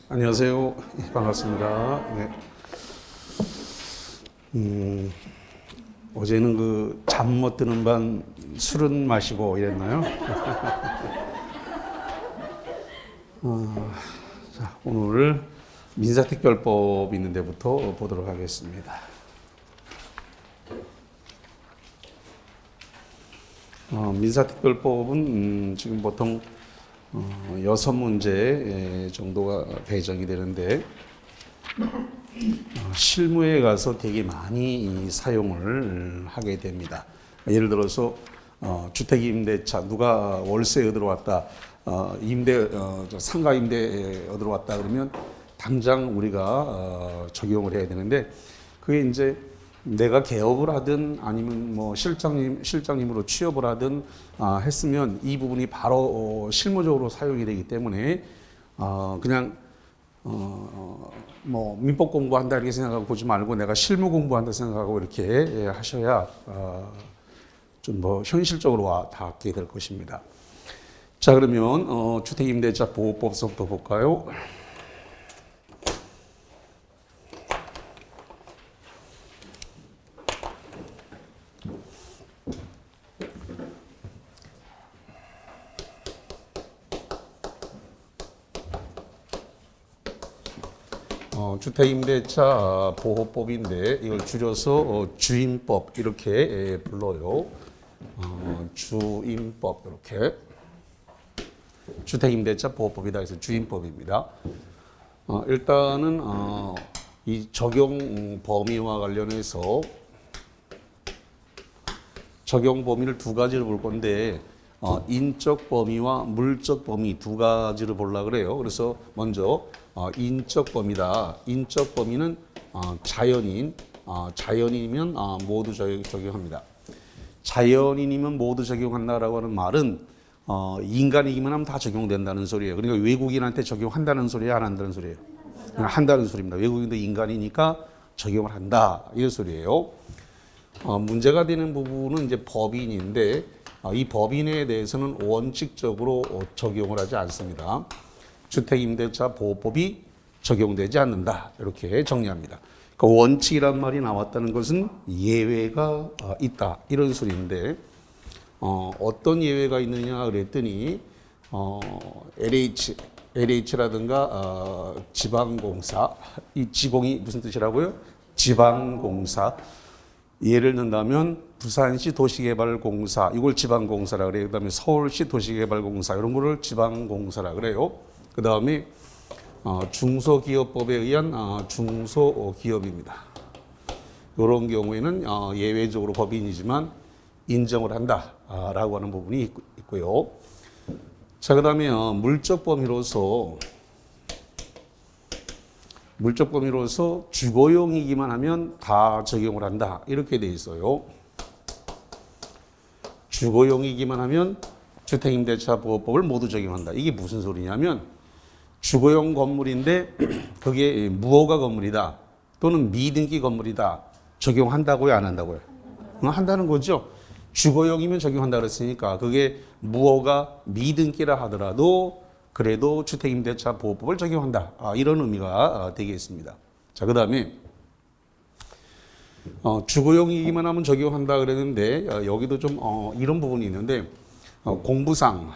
안녕하세요. 반갑습니다. 네. 어제는 그 잠 못 드는 밤 술은 마시고 이랬나요? 자, 오늘 민사특별법 있는 데부터 보도록 하겠습니다. 민사특별법은 지금 보통 6문제 정도가 배정이 되는데 실무에 가서 되게 많이 사용을 하게 됩니다. 예를 들어서 주택임대차 누가 월세에 들어왔다, 상가 임대에 들어왔다 그러면 당장 우리가 적용을 해야 되는데 그게 이제 내가 개업을 하든 아니면 뭐 실장님으로 취업을 하든 했으면 이 부분이 바로 실무적으로 사용이 되기 때문에 그냥 뭐 민법 공부한다 이렇게 생각하고 보지 말고 내가 실무 공부한다 생각하고 이렇게 하셔야 좀 뭐 현실적으로 닿게 될 것입니다. 자, 그러면 주택임대차 보호법부터 볼까요? 주택임대차 보호법인데 이걸 줄여서 주임법 이렇게 불러요. 주임법 이렇게 주택임대차 보호법이다 해서 주임법입니다. 일단은 이 적용 범위와 관련해서 적용 범위를 두 가지를 볼 건데 인적 범위와 물적 범위 두 가지를 보려고 그래요. 그래서 먼저 인적 범위다. 인적 범위는 자연인이면 모두 적용합니다. 자연인이면 모두 적용한다라고 하는 말은 인간이기만 하면 다 적용된다는 소리예요. 그러니까 외국인한테 적용한다는 소리예요, 안 한다는 소리예요? 한다는 소리입니다. 외국인도 인간이니까 적용을 한다 이런 소리예요. 문제가 되는 부분은 이제 법인인데 이 법인에 대해서는 원칙적으로 적용을 하지 않습니다. 주택임대차 보호법이 적용되지 않는다 이렇게 정리합니다. 그 원칙이란 말이 나왔다는 것은 예외가 있다 이런 소리인데 어떤 예외가 있느냐 그랬더니 LH라든가 지방공사 이 지공이 무슨 뜻이라고요? 지방공사 예를 든다면 부산시 도시개발공사 이걸 지방공사라 그래요. 그다음에 서울시 도시개발공사 이런 거를 지방공사라 그래요. 그다음에 중소기업법에 의한 중소기업입니다. 이런 경우에는 예외적으로 법인이지만 인정을 한다라고 하는 부분이 있고요. 자, 그다음에 물적 범위로서 주거용이기만 하면 다 적용을 한다 이렇게 돼 있어요. 주거용이기만 하면 주택임대차 보호법을 모두 적용한다. 이게 무슨 소리냐면 주거용 건물인데 그게 무허가 건물이다 또는 미등기 건물이다 적용한다고요, 안 한다고요? 한다는 거죠. 주거용이면 적용한다 그랬으니까 그게 무허가 미등기라 하더라도 그래도 주택임대차 보호법을 적용한다 이런 의미가 되겠습니다. 자, 그 다음에 주거용이기만 하면 적용한다 그랬는데 여기도 좀 이런 부분이 있는데 공부상의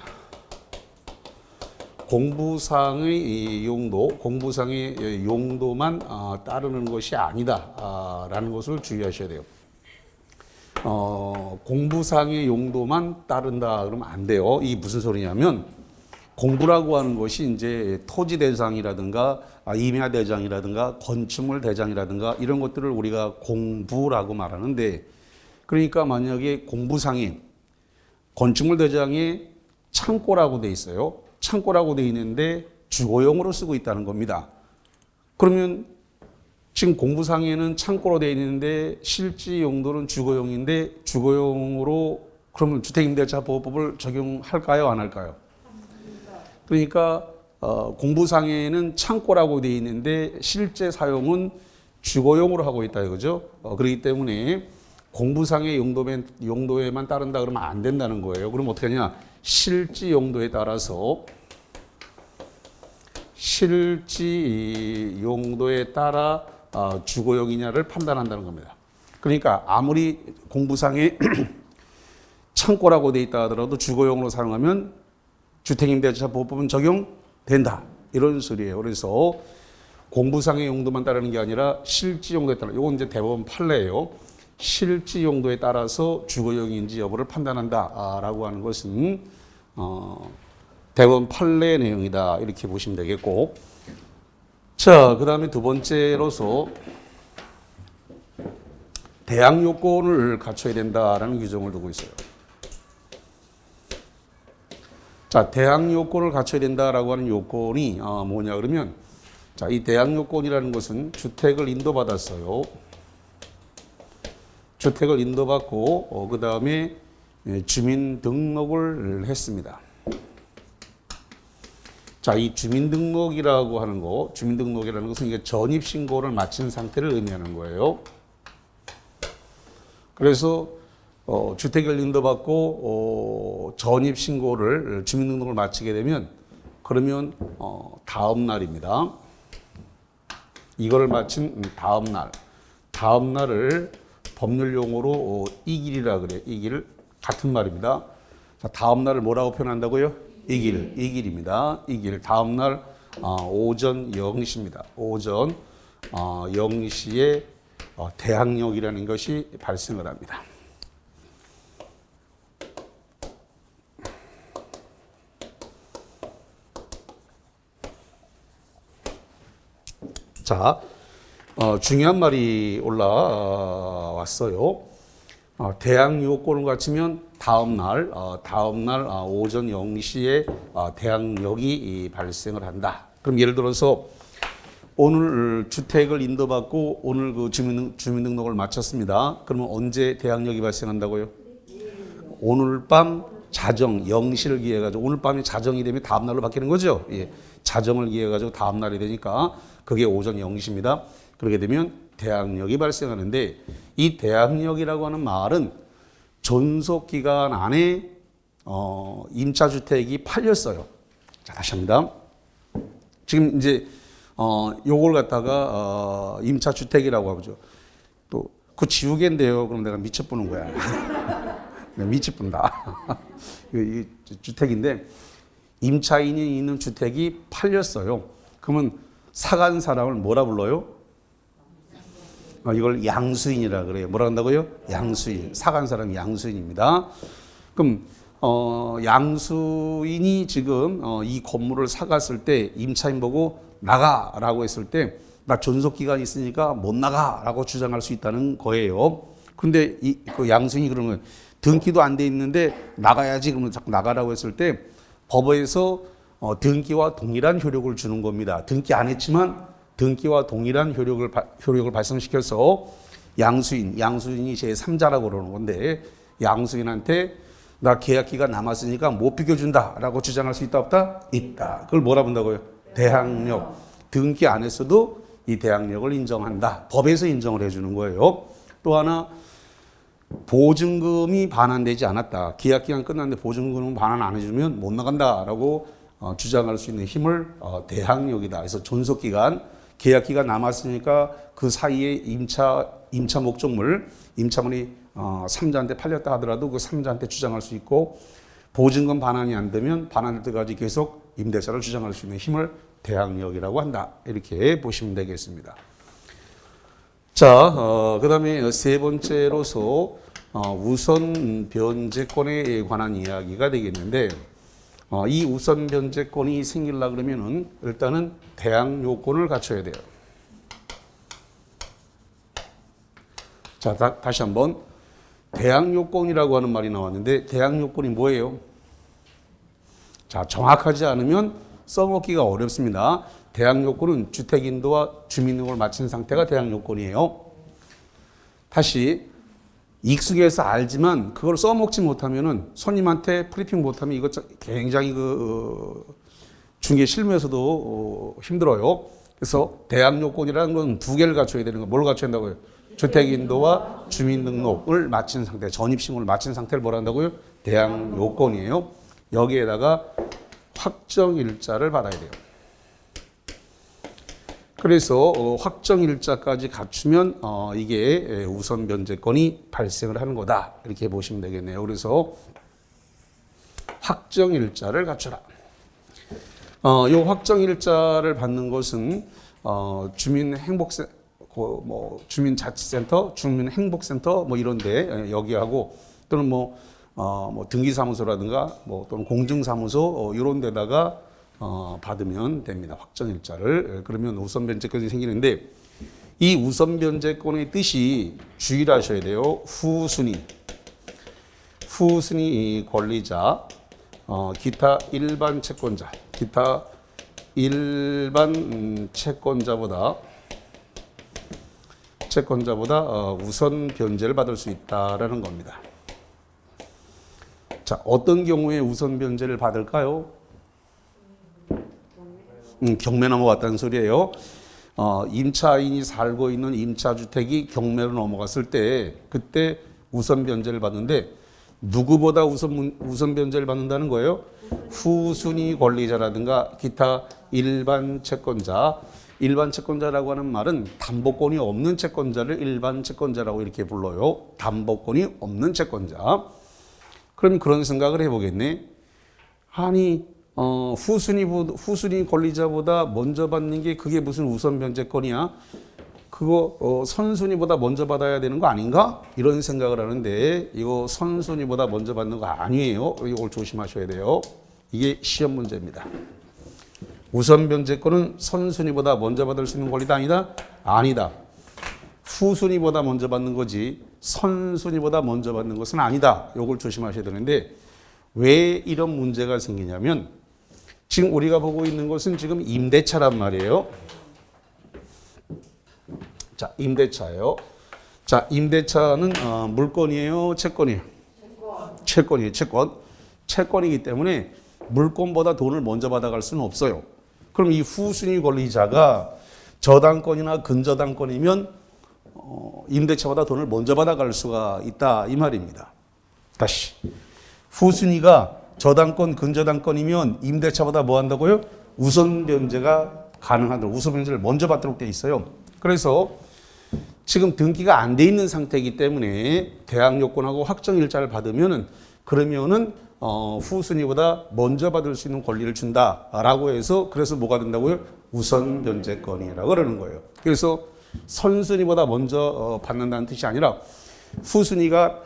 용도만 따르는 것이 아니다라는 것을 주의하셔야 돼요. 공부상의 용도만 따른다 그러면 안 돼요. 이게 무슨 소리냐면 공부라고 하는 것이 이제 토지 대장이라든가 임야 대장이라든가 건축물 대장이라든가 이런 것들을 우리가 공부라고 말하는데 그러니까 만약에 공부상에 건축물 대장에 창고라고 돼 있어요. 창고라고 돼 있는데 주거용으로 쓰고 있다는 겁니다. 그러면 지금 공부상에는 창고로 돼 있는데 실제 용도는 주거용인데 주거용으로 그러면 주택임대차 보호법을 적용할까요, 안 할까요? 그러니까 공부상에는 창고라고 돼 있는데 실제 사용은 주거용으로 하고 있다 이거죠. 그렇기 때문에 공부상의 용도에만 따른다 그러면 안 된다는 거예요. 그럼 어떻게 하냐? 실제 용도에 따라서 실지 용도에 따라 주거용이냐를 판단한다는 겁니다. 그러니까 아무리 공부상에 창고라고 돼 있다 하더라도 주거용으로 사용하면 주택임대차 보호법은 적용된다. 이런 소리예요. 그래서 공부상의 용도만 따르는 게 아니라 실지 용도에 따라, 이건 이제 대법원 판례예요. 실지 용도에 따라서 주거용인지 여부를 판단한다라고 하는 것은 대법원 판례 내용이다. 이렇게 보시면 되겠고, 자, 그 다음에 두 번째로서 대항 요건을 갖춰야 된다라는 규정을 두고 있어요. 자, 대항 요건을 갖춰야 된다라고 하는 요건이 뭐냐 그러면, 자, 이 대항 요건이라는 것은 주택을 인도받았어요. 주택을 인도받고 그 다음에 주민등록을 했습니다. 자, 이 주민등록이라고 하는 거, 주민등록이라는 것은 이게 전입신고를 마친 상태를 의미하는 거예요. 그래서 주택을 인도받고 전입신고를, 주민등록을 마치게 되면, 그러면 다음 날입니다. 이거를 마친 다음 날을 법률 용어로 이길이라 그래요. 이길, 같은 말입니다. 자, 다음 날을 뭐라고 표현한다고요? 이길입니다. 이길, 다음 날 오전 0시입니다. 오전 0시에 대항력이라는 것이 발생을 합니다. 자, 중요한 말이 올라왔어요. 대항 요건을 갖추면 다음 날 오전 0시에 대항력이 발생을 한다. 그럼 예를 들어서 오늘 주택을 인도받고 오늘 그 주민등록을 마쳤습니다. 그러면 언제 대항력이 발생한다고요? 오늘 밤 자정 0시를 기해가지고, 오늘 밤이 자정이 되면 다음 날로 바뀌는 거죠. 예. 자정을 기해가지고 다음 날이 되니까 그게 오전 0시입니다. 그렇게 되면 대항력이 발생하는데, 이 대항력이라고 하는 말은 존속기간 안에 임차주택이 팔렸어요. 자, 다시 합니다. 지금 이제 요걸 갖다가 임차주택이라고 하죠. 또 그 지우개인데요. 그럼 내가 미쳐보는 거야. 내가 미쳐본다. 이 주택인데 임차인이 있는 주택이 팔렸어요. 그러면 사간 사람을 뭐라 불러요? 이걸 양수인이라 그래요. 뭐라 한다고요? 양수인. 사간 사람이 양수인입니다. 그럼 양수인이 지금 이 건물을 사갔을 때 임차인 보고 나가라고 했을 때, 나 존속 기간이 있으니까 못 나가라고 주장할 수 있다는 거예요. 그런데 그 양수인이 그러면 등기도 안 돼 있는데 나가야지, 그러면 자꾸 나가라고 했을 때 법에서 등기와 동일한 효력을 주는 겁니다. 등기 안 했지만 등기와 동일한 효력을 발생시켜서 양수인이 제3자라고 그러는 건데, 양수인한테 나 계약기간 남았으니까 못 비켜준다라고 주장할 수 있다 없다? 있다. 그걸 뭐라 본다고요? 대항력. 등기 안 했어도 이 대항력을 인정한다. 법에서 인정을 해주는 거예요. 또 하나, 보증금이 반환되지 않았다. 계약기간 끝났는데 보증금은 반환 안 해주면 못 나간다라고 주장할 수 있는 힘을 대항력이다. 그래서 존속기간, 계약기간 남았으니까 그 사이에 임차 목적물, 임차물이 3자한테 팔렸다 하더라도 그 3자한테 주장할 수 있고, 보증금 반환이 안 되면 반환될 때까지 계속 임대차를 주장할 수 있는 힘을 대항력이라고 한다. 이렇게 보시면 되겠습니다. 자, 그 다음에 세 번째로서 우선 변제권에 관한 이야기가 되겠는데, 이 우선 변제권이 생기려 그러면은 일단은 대항 요건을 갖춰야 돼요. 자, 다시 한번 대항 요건이라고 하는 말이 나왔는데, 대항 요건이 뭐예요? 자, 정확하지 않으면 써먹기가 어렵습니다. 대항 요건은 주택 인도와 주민등록을 마친 상태가 대항 요건이에요. 다시, 익숙해서 알지만 그걸 써먹지 못하면은, 손님한테 프리핑 못하면 이거 굉장히 중개 실무에서도 힘들어요. 그래서 대항 요건이라는 건 두 개를 갖춰야 되는 거. 뭘 갖춰야 한다고요? 주택 인도와 주민등록을 마친 상태, 전입신고를 마친 상태를 뭐라 한다고요? 대항 요건이에요. 여기에다가 확정일자를 받아야 돼요. 그래서 확정일자까지 갖추면 이게 우선 변제권이 발생을 하는 거다. 이렇게 보시면 되겠네요. 그래서 확정일자를 갖춰라. 이 확정일자를 받는 것은 주민자치센터, 주민행복센터 뭐 이런데 여기하고 또는 뭐 등기사무소라든가 또는 공증사무소 이런 데다가 받으면 됩니다. 확정일자를. 그러면 우선 변제권이 생기는데 이 우선 변제권의 뜻이 주의하셔야 돼요. 후순위 권리자, 기타 일반 채권자, 기타 일반 채권자보다 우선 변제를 받을 수 있다라는 겁니다. 자, 어떤 경우에 우선 변제를 받을까요? 경매 넘어갔다는 소리예요. 임차인이 살고 있는 임차주택이 경매로 넘어갔을 때 그때 우선 변제를 받는데 누구보다 우선 변제를 받는다는 거예요? 후순위 권리자라든가 기타 일반 채권자. 일반 채권자라고 하는 말은 담보권이 없는 채권자를 일반 채권자라고 이렇게 불러요. 담보권이 없는 채권자. 그럼 그런 생각을 해보겠네. 아니 후순위 권리자보다 먼저 받는 게 그게 무슨 우선 변제권이야? 그거 선순위보다 먼저 받아야 되는 거 아닌가? 이런 생각을 하는데 이거 선순위보다 먼저 받는 거 아니에요. 이걸 조심하셔야 돼요. 이게 시험 문제입니다. 우선 변제권은 선순위보다 먼저 받을 수 있는 권리다 아니다? 아니다. 후순위보다 먼저 받는 거지 선순위보다 먼저 받는 것은 아니다. 이걸 조심하셔야 되는데 왜 이런 문제가 생기냐면 지금 우리가 보고 있는 것은 지금 임대차란 말이에요. 자, 임대차예요. 자, 임대차는 물건이에요, 채권이에요? 채권이에요, 채권. 채권이기 때문에 물건보다 돈을 먼저 받아갈 수는 없어요. 그럼 이 후순위 권리자가 저당권이나 근저당권이면 임대차보다 돈을 먼저 받아갈 수가 있다 이 말입니다. 다시 후순위가 저당권, 근저당권이면 임대차보다 뭐 한다고요? 우선 변제가 가능하도록 우선 변제를 먼저 받도록 돼 있어요. 그래서 지금 등기가 안 돼 있는 상태이기 때문에 대항 요건하고 확정일자를 받으면은 그러면은 후순위보다 먼저 받을 수 있는 권리를 준다라고 해서 그래서 뭐가 된다고요? 우선 변제권이라고 그러는 거예요. 그래서 선순위보다 먼저 받는다는 뜻이 아니라 후순위가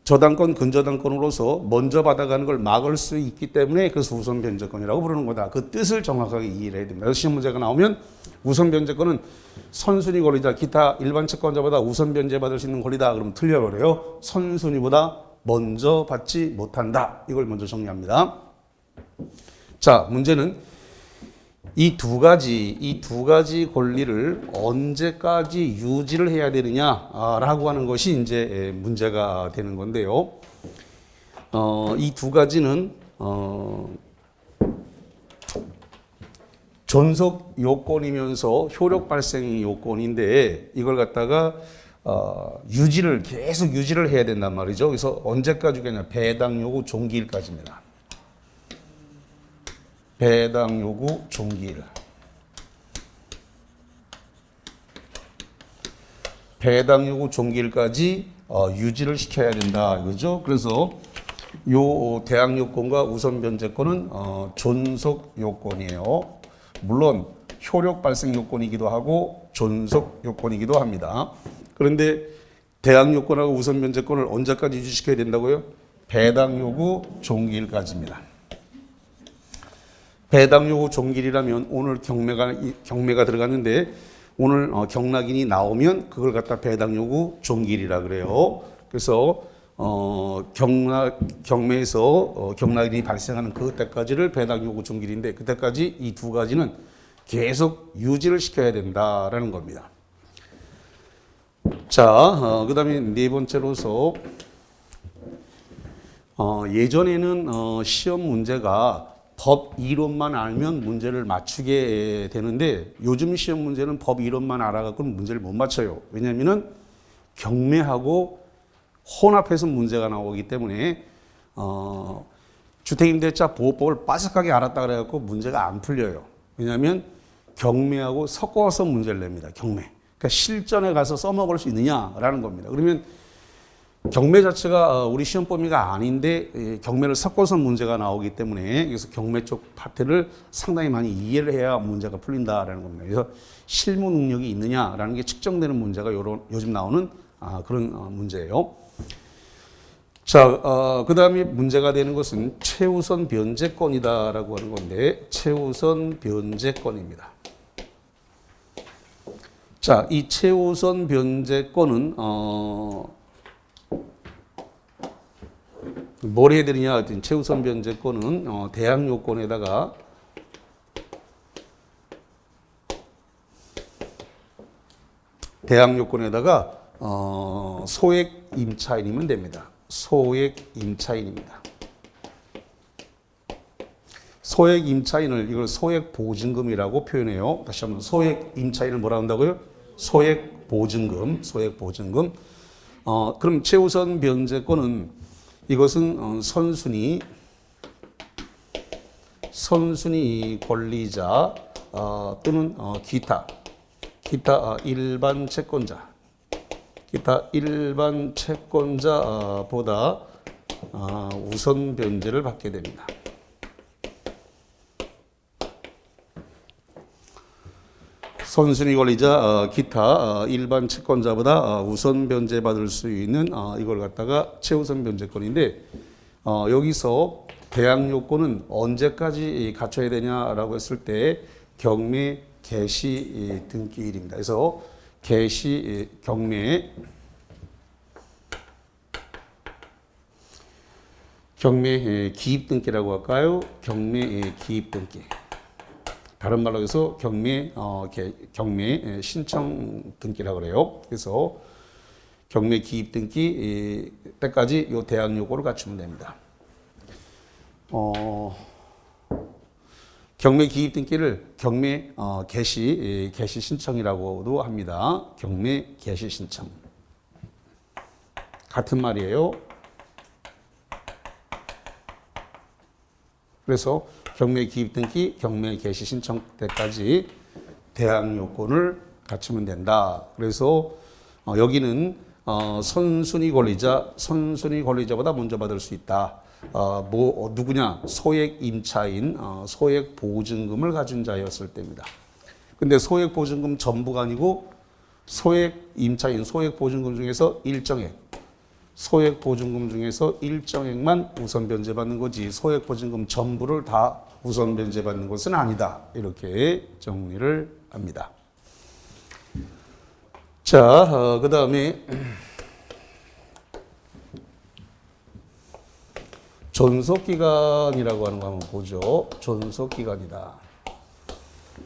저당권, 근저당권으로서 먼저 받아가는 걸 막을 수 있기 때문에 그래서 우선 변제권이라고 부르는 거다. 그 뜻을 정확하게 이해를 해야 됩니다. 시험 문제가 나오면 우선 변제권은 선순위 권리자, 기타 일반 채권자보다 우선 변제받을 수 있는 권리다. 그러면 틀려버려요. 선순위보다 먼저 받지 못한다. 이걸 먼저 정리합니다. 자, 문제는 이 두 가지 권리를 언제까지 유지를 해야 되느냐라고 하는 것이 이제 문제가 되는 건데요. 이 두 가지는 존속 요건이면서 효력 발생 요건인데 이걸 갖다가 계속 유지를 해야 된단 말이죠. 그래서 언제까지냐? 배당 요구 종기일까지입니다. 배당 요구 종기일. 배당 요구 종기일까지 유지를 시켜야 된다. 그죠? 그래서 요 대항 요건과 우선 변제권은 존속 요건이에요. 물론 효력 발생 요건이기도 하고 존속 요건이기도 합니다. 그런데 대항 요건하고 우선 변제권을 언제까지 유지시켜야 된다고요? 배당 요구 종기일까지입니다. 배당 요구 종기일이라면 오늘 경매가 들어갔는데 오늘 경락인이 나오면 그걸 갖다 배당 요구 종기일이라 그래요. 그래서 경매에서 경락인이 발생하는 그때까지를 배당 요구 종기일인데 그때까지 이 두 가지는 계속 유지를 시켜야 된다라는 겁니다. 자, 그 다음에 네 번째로서 예전에는 시험 문제가 법 이론만 알면 문제를 맞추게 되는데 요즘 시험 문제는 법 이론만 알아갖고는 문제를 못 맞춰요. 왜냐하면은 경매하고 혼합해서 문제가 나오기 때문에 주택임대차 보호법을 빠삭하게 알았다 그래갖고 문제가 안 풀려요. 왜냐하면 경매하고 섞어서 문제를 냅니다. 경매. 그러니까 실전에 가서 써먹을 수 있느냐라는 겁니다. 그러면 경매 자체가 우리 시험 범위가 아닌데 경매를 섞어서 문제가 나오기 때문에 그래서 경매 쪽 파트를 상당히 많이 이해를 해야 문제가 풀린다라는 겁니다. 그래서 실무 능력이 있느냐라는 게 측정되는 문제가 요즘 나오는 그런 문제예요. 자, 그 다음에 문제가 되는 것은 최우선 변제권이다라고 하는 건데 최우선 변제권입니다. 자, 이 최우선 변제권은 뭘 해야 되느냐 했더니 최우선 변제권은 대항 요건에다가 소액 임차인이면 됩니다. 소액 임차인입니다. 소액 임차인을 이걸 소액 보증금이라고 표현해요. 다시 한번 소액 임차인을 뭐라 한다고요? 소액 보증금, 소액 보증금. 그럼 최우선 변제권은 이것은 선순위 권리자 또는 기타 일반 채권자, 채권자보다 우선 변제를 받게 됩니다. 선순위 권리자, 기타 일반 채권자보다 우선 변제받을 수 있는 이걸 갖다가 최우선 변제권인데 여기서 대항 요건은 언제까지 갖춰야 되냐라고 했을 때 경매 개시 등기일입니다. 그래서 개시 경매 기입 등기라고 할까요? 경매 기입 등기. 다른 말로 해서 경매 신청 등기라고 그래요. 그래서 경매 기입 등기 때까지 이 대항 요건을 갖추면 됩니다. 경매 기입 등기를 경매 개시 신청이라고도 합니다. 경매 개시 신청. 같은 말이에요. 그래서 경매 기입 등기, 경매 개시 신청 때까지 대항 요건을 갖추면 된다. 그래서 여기는 선순위 권리자보다 먼저 받을 수 있다. 누구냐? 소액 임차인, 소액 보증금을 가진 자였을 때입니다. 근데 소액 보증금 전부가 아니고 소액 임차인, 소액 보증금 중에서 일정액만 우선 변제받는 거지 소액 보증금 전부를 다 우선 변제받는 것은 아니다. 이렇게 정리를 합니다. 자, 그 다음에 존속기간이라고 하는 거 한번 보죠. 존속기간이다.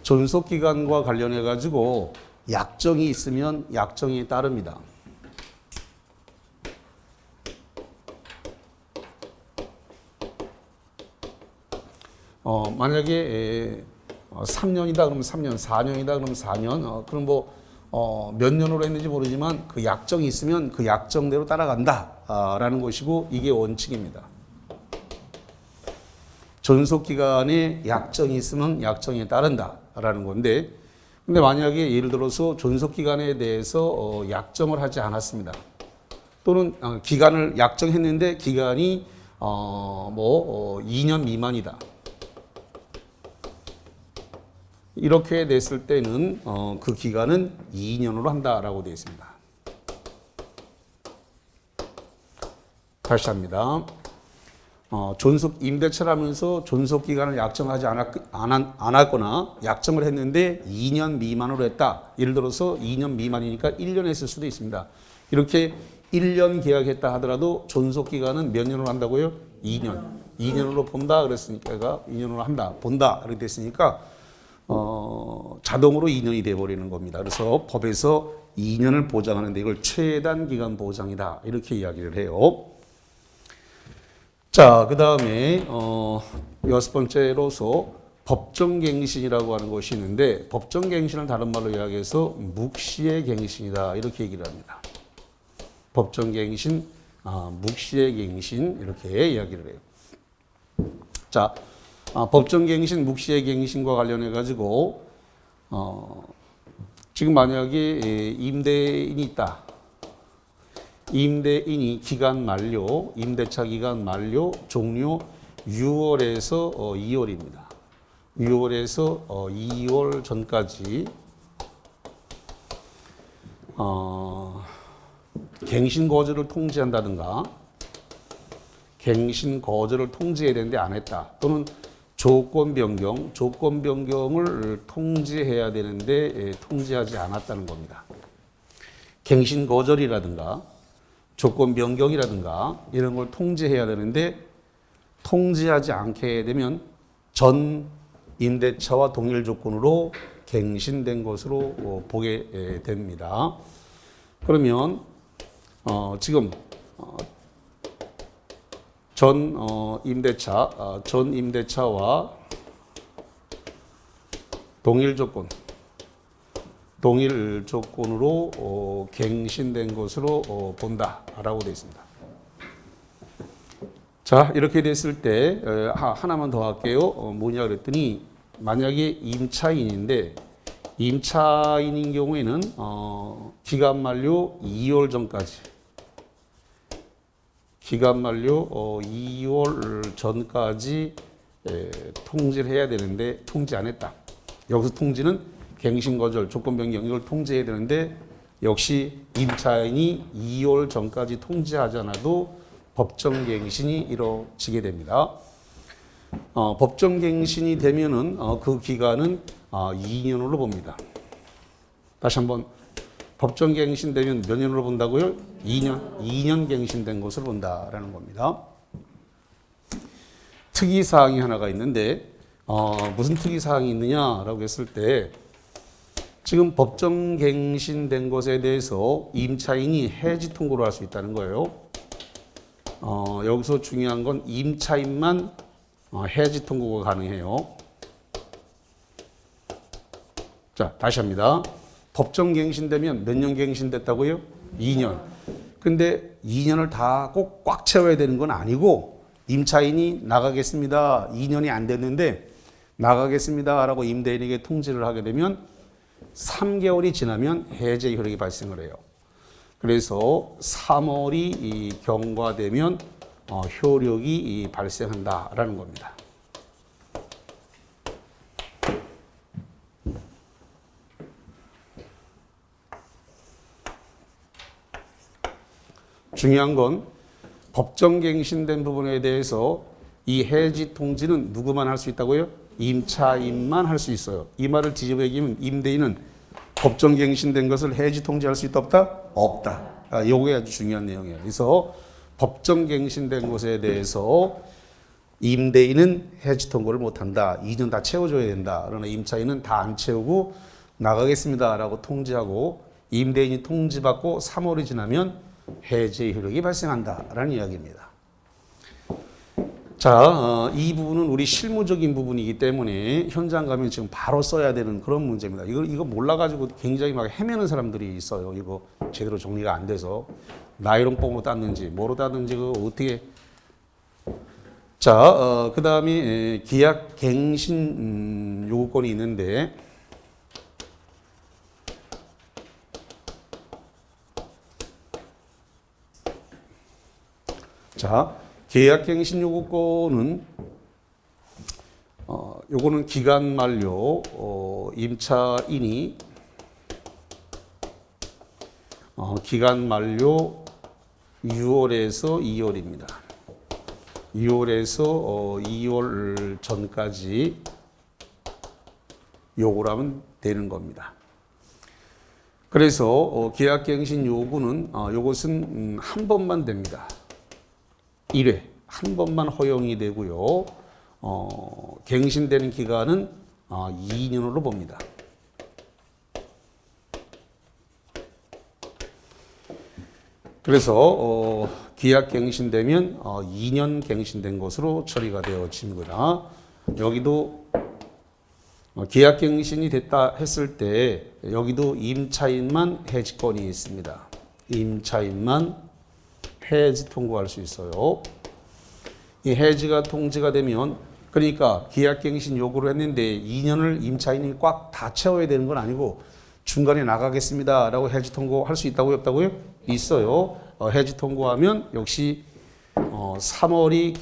존속기간과 관련해 가지고 약정이 있으면 약정이 따릅니다. 만약에 3년이다 그러면 3년, 4년이다 그러면 4년, 그럼 몇 년으로 했는지 모르지만 그 약정이 있으면 그 약정대로 따라간다라는 것이고 이게 원칙입니다. 존속기간에 약정이 있으면 약정에 따른다라는 건데 근데 만약에 예를 들어서 존속기간에 대해서 약정을 하지 않았습니다. 또는 기간을 약정했는데 기간이 2년 미만이다. 이렇게 됐을 때는 그 기간은 2년으로 한다라고 되어 있습니다. 다시 합니다. 임대차를 하면서 존속기간을 약정하지 않았거나 약정을 했는데 2년 미만으로 했다. 예를 들어서 2년 미만이니까 1년 했을 수도 있습니다. 이렇게 1년 계약했다 하더라도 존속기간은 몇 년으로 한다고요? 2년. 2년으로 본다 그랬으니까 2년으로 한다. 본다. 이렇게 됐으니까 자동으로 2년이 돼버리는 겁니다. 그래서 법에서 2년을 보장하는데 이걸 최단 기간 보장이다. 이렇게 이야기를 해요. 자, 그 다음에 6번째로서 법정갱신이라고 하는 것이 있는데 법정갱신을 다른 말로 이야기해서 묵시의 갱신이다. 이렇게 얘기를 합니다. 법정갱신, 묵시의 갱신 이렇게 이야기를 해요. 자, 법정갱신, 묵시의 갱신과 관련해 가지고 지금 만약에 임대인이 있다. 임대인이 기간 만료, 임대차 기간 만료, 종료 6월에서 2월입니다. 6월에서 2월 전까지 갱신 거절을 통지한다든가 갱신 거절을 통지해야 되는데 안 했다. 또는 조건 변경을 통지해야 되는데 통지하지 않았다는 겁니다. 갱신 거절이라든가 조건 변경이라든가 이런 걸 통지해야 되는데 통지하지 않게 되면 전 임대차와 동일 조건으로 갱신된 것으로 보게 됩니다. 그러면 지금 전 임대차와 동일 조건으로 갱신된 것으로 본다라고 되어 있습니다. 자, 이렇게 됐을 때 하나만 더 할게요. 뭐냐 그랬더니 만약에 임차인인데 임차인인 경우에는 기간 만료 2월 전까지 기간 만료 2월 전까지 통지를 해야 되는데 통지 안 했다. 여기서 통지는 갱신 거절, 조건 변경 이걸 통지해야 되는데 역시 임차인이 2월 전까지 통지하지 않아도 법정 갱신이 이루어지게 됩니다. 법정 갱신이 되면은 그 기간은 2년으로 봅니다. 다시 한번 법정 갱신되면 몇 년으로 본다고요? 2년 갱신된 것을 본다라는 겁니다. 특이사항이 하나가 있는데 무슨 특이사항이 있느냐라고 했을 때 지금 법정 갱신된 것에 대해서 임차인이 해지 통고를 할 수 있다는 거예요. 여기서 중요한 건 임차인만 해지 통고가 가능해요. 자, 다시 합니다. 법정 갱신되면 몇 년 갱신됐다고요? 2년. 근데 2년을 다 꼭 꽉 채워야 되는 건 아니고 임차인이 나가겠습니다. 2년이 안 됐는데 나가겠습니다 라고 임대인에게 통지를 하게 되면 3개월이 지나면 해제 효력이 발생을 해요. 그래서 3월이 경과되면 효력이 발생한다라는 겁니다. 중요한 건 법정 갱신된 부분에 대해서 이 해지 통지는 누구만 할 수 있다고요? 임차인만 할 수 있어요. 이 말을 뒤집어 얘기하면 임대인은 법정 갱신된 것을 해지 통지할 수 있다 없다? 없다. 요게 아주 중요한 내용이에요. 그래서 법정 갱신된 것에 대해서 임대인은 해지 통고를 못한다. 2년 다 채워줘야 된다. 그러나 임차인은 다 안 채우고 나가겠습니다라고 통지하고 임대인이 통지받고 3월이 지나면 해제 효력이 발생한다라는 이야기입니다. 자, 이 부분은 우리 실무적인 부분이기 때문에 현장 가면 지금 바로 써야 되는 그런 문제입니다. 이거 몰라가지고 굉장히 막 헤매는 사람들이 있어요. 이거 제대로 정리가 안 돼서 나이론 뽕으로 땄는지 뭐로 땄는지 그거 어떻게. 자, 그 다음에 계약 갱신 요구권이 있는데 자, 계약갱신 요구권은 요거는 기간 만료 임차인이 기간 만료 6월에서 2월입니다. 6월에서 2월 전까지 요구를 하면 되는 겁니다. 그래서 계약갱신 요구는 요것은 한 번만 됩니다. 1회 한 번만 허용이 되고요. 갱신되는 기간은 2년으로 봅니다. 그래서 계약 갱신되면 2년 갱신된 것으로 처리가 되어집니다. 여기도 계약 갱신이 됐다 했을 때 여기도 임차인만 해지권이 있습니다. 임차인만 해지 통고할 수 있어요. 이 해지가 통지가 되면 그러니까 계약갱신 요구를 했는데 2년을 임차인이 꽉 다 채워야 되는 건 아니고 중간에 나가겠습니다라고 해지 통고할 수 있다고요, 없다고요? 있어요. 해지 통고하면 역시 3월이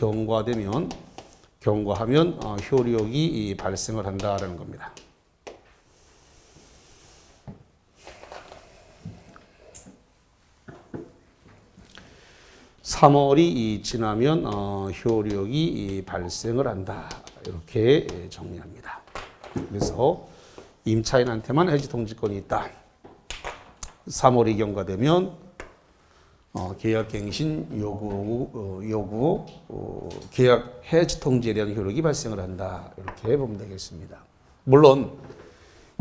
경과하면 효력이 발생을 한다라는 겁니다. (3월이) 지나면 효력이 발생을 한다. 이렇게 정리합니다. 그래서 임차인한테만 해지 통지권이 있다. 3월이 경과되면 계약갱신 요구 계약 해지 통지에 대한 효력이 발생을 한다. 이렇게 보면 되겠습니다. 물론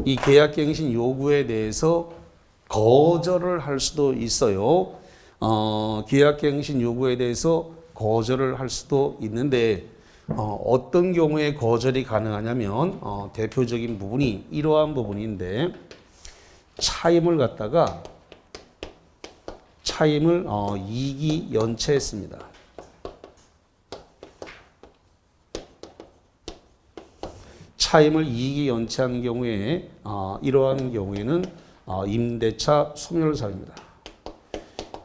이 계약갱신 요구에 대해서 거절을 할 수도 있어요. 계약갱신 요구에 대해서 거절을 할 수도 있는데 어떤 경우에 거절이 가능하냐면 대표적인 부분이 이러한 부분인데 차임을 2기 연체했습니다. 차임을 2기 연체한 경우에 이러한 경우에는 임대차 소멸 사유입니다.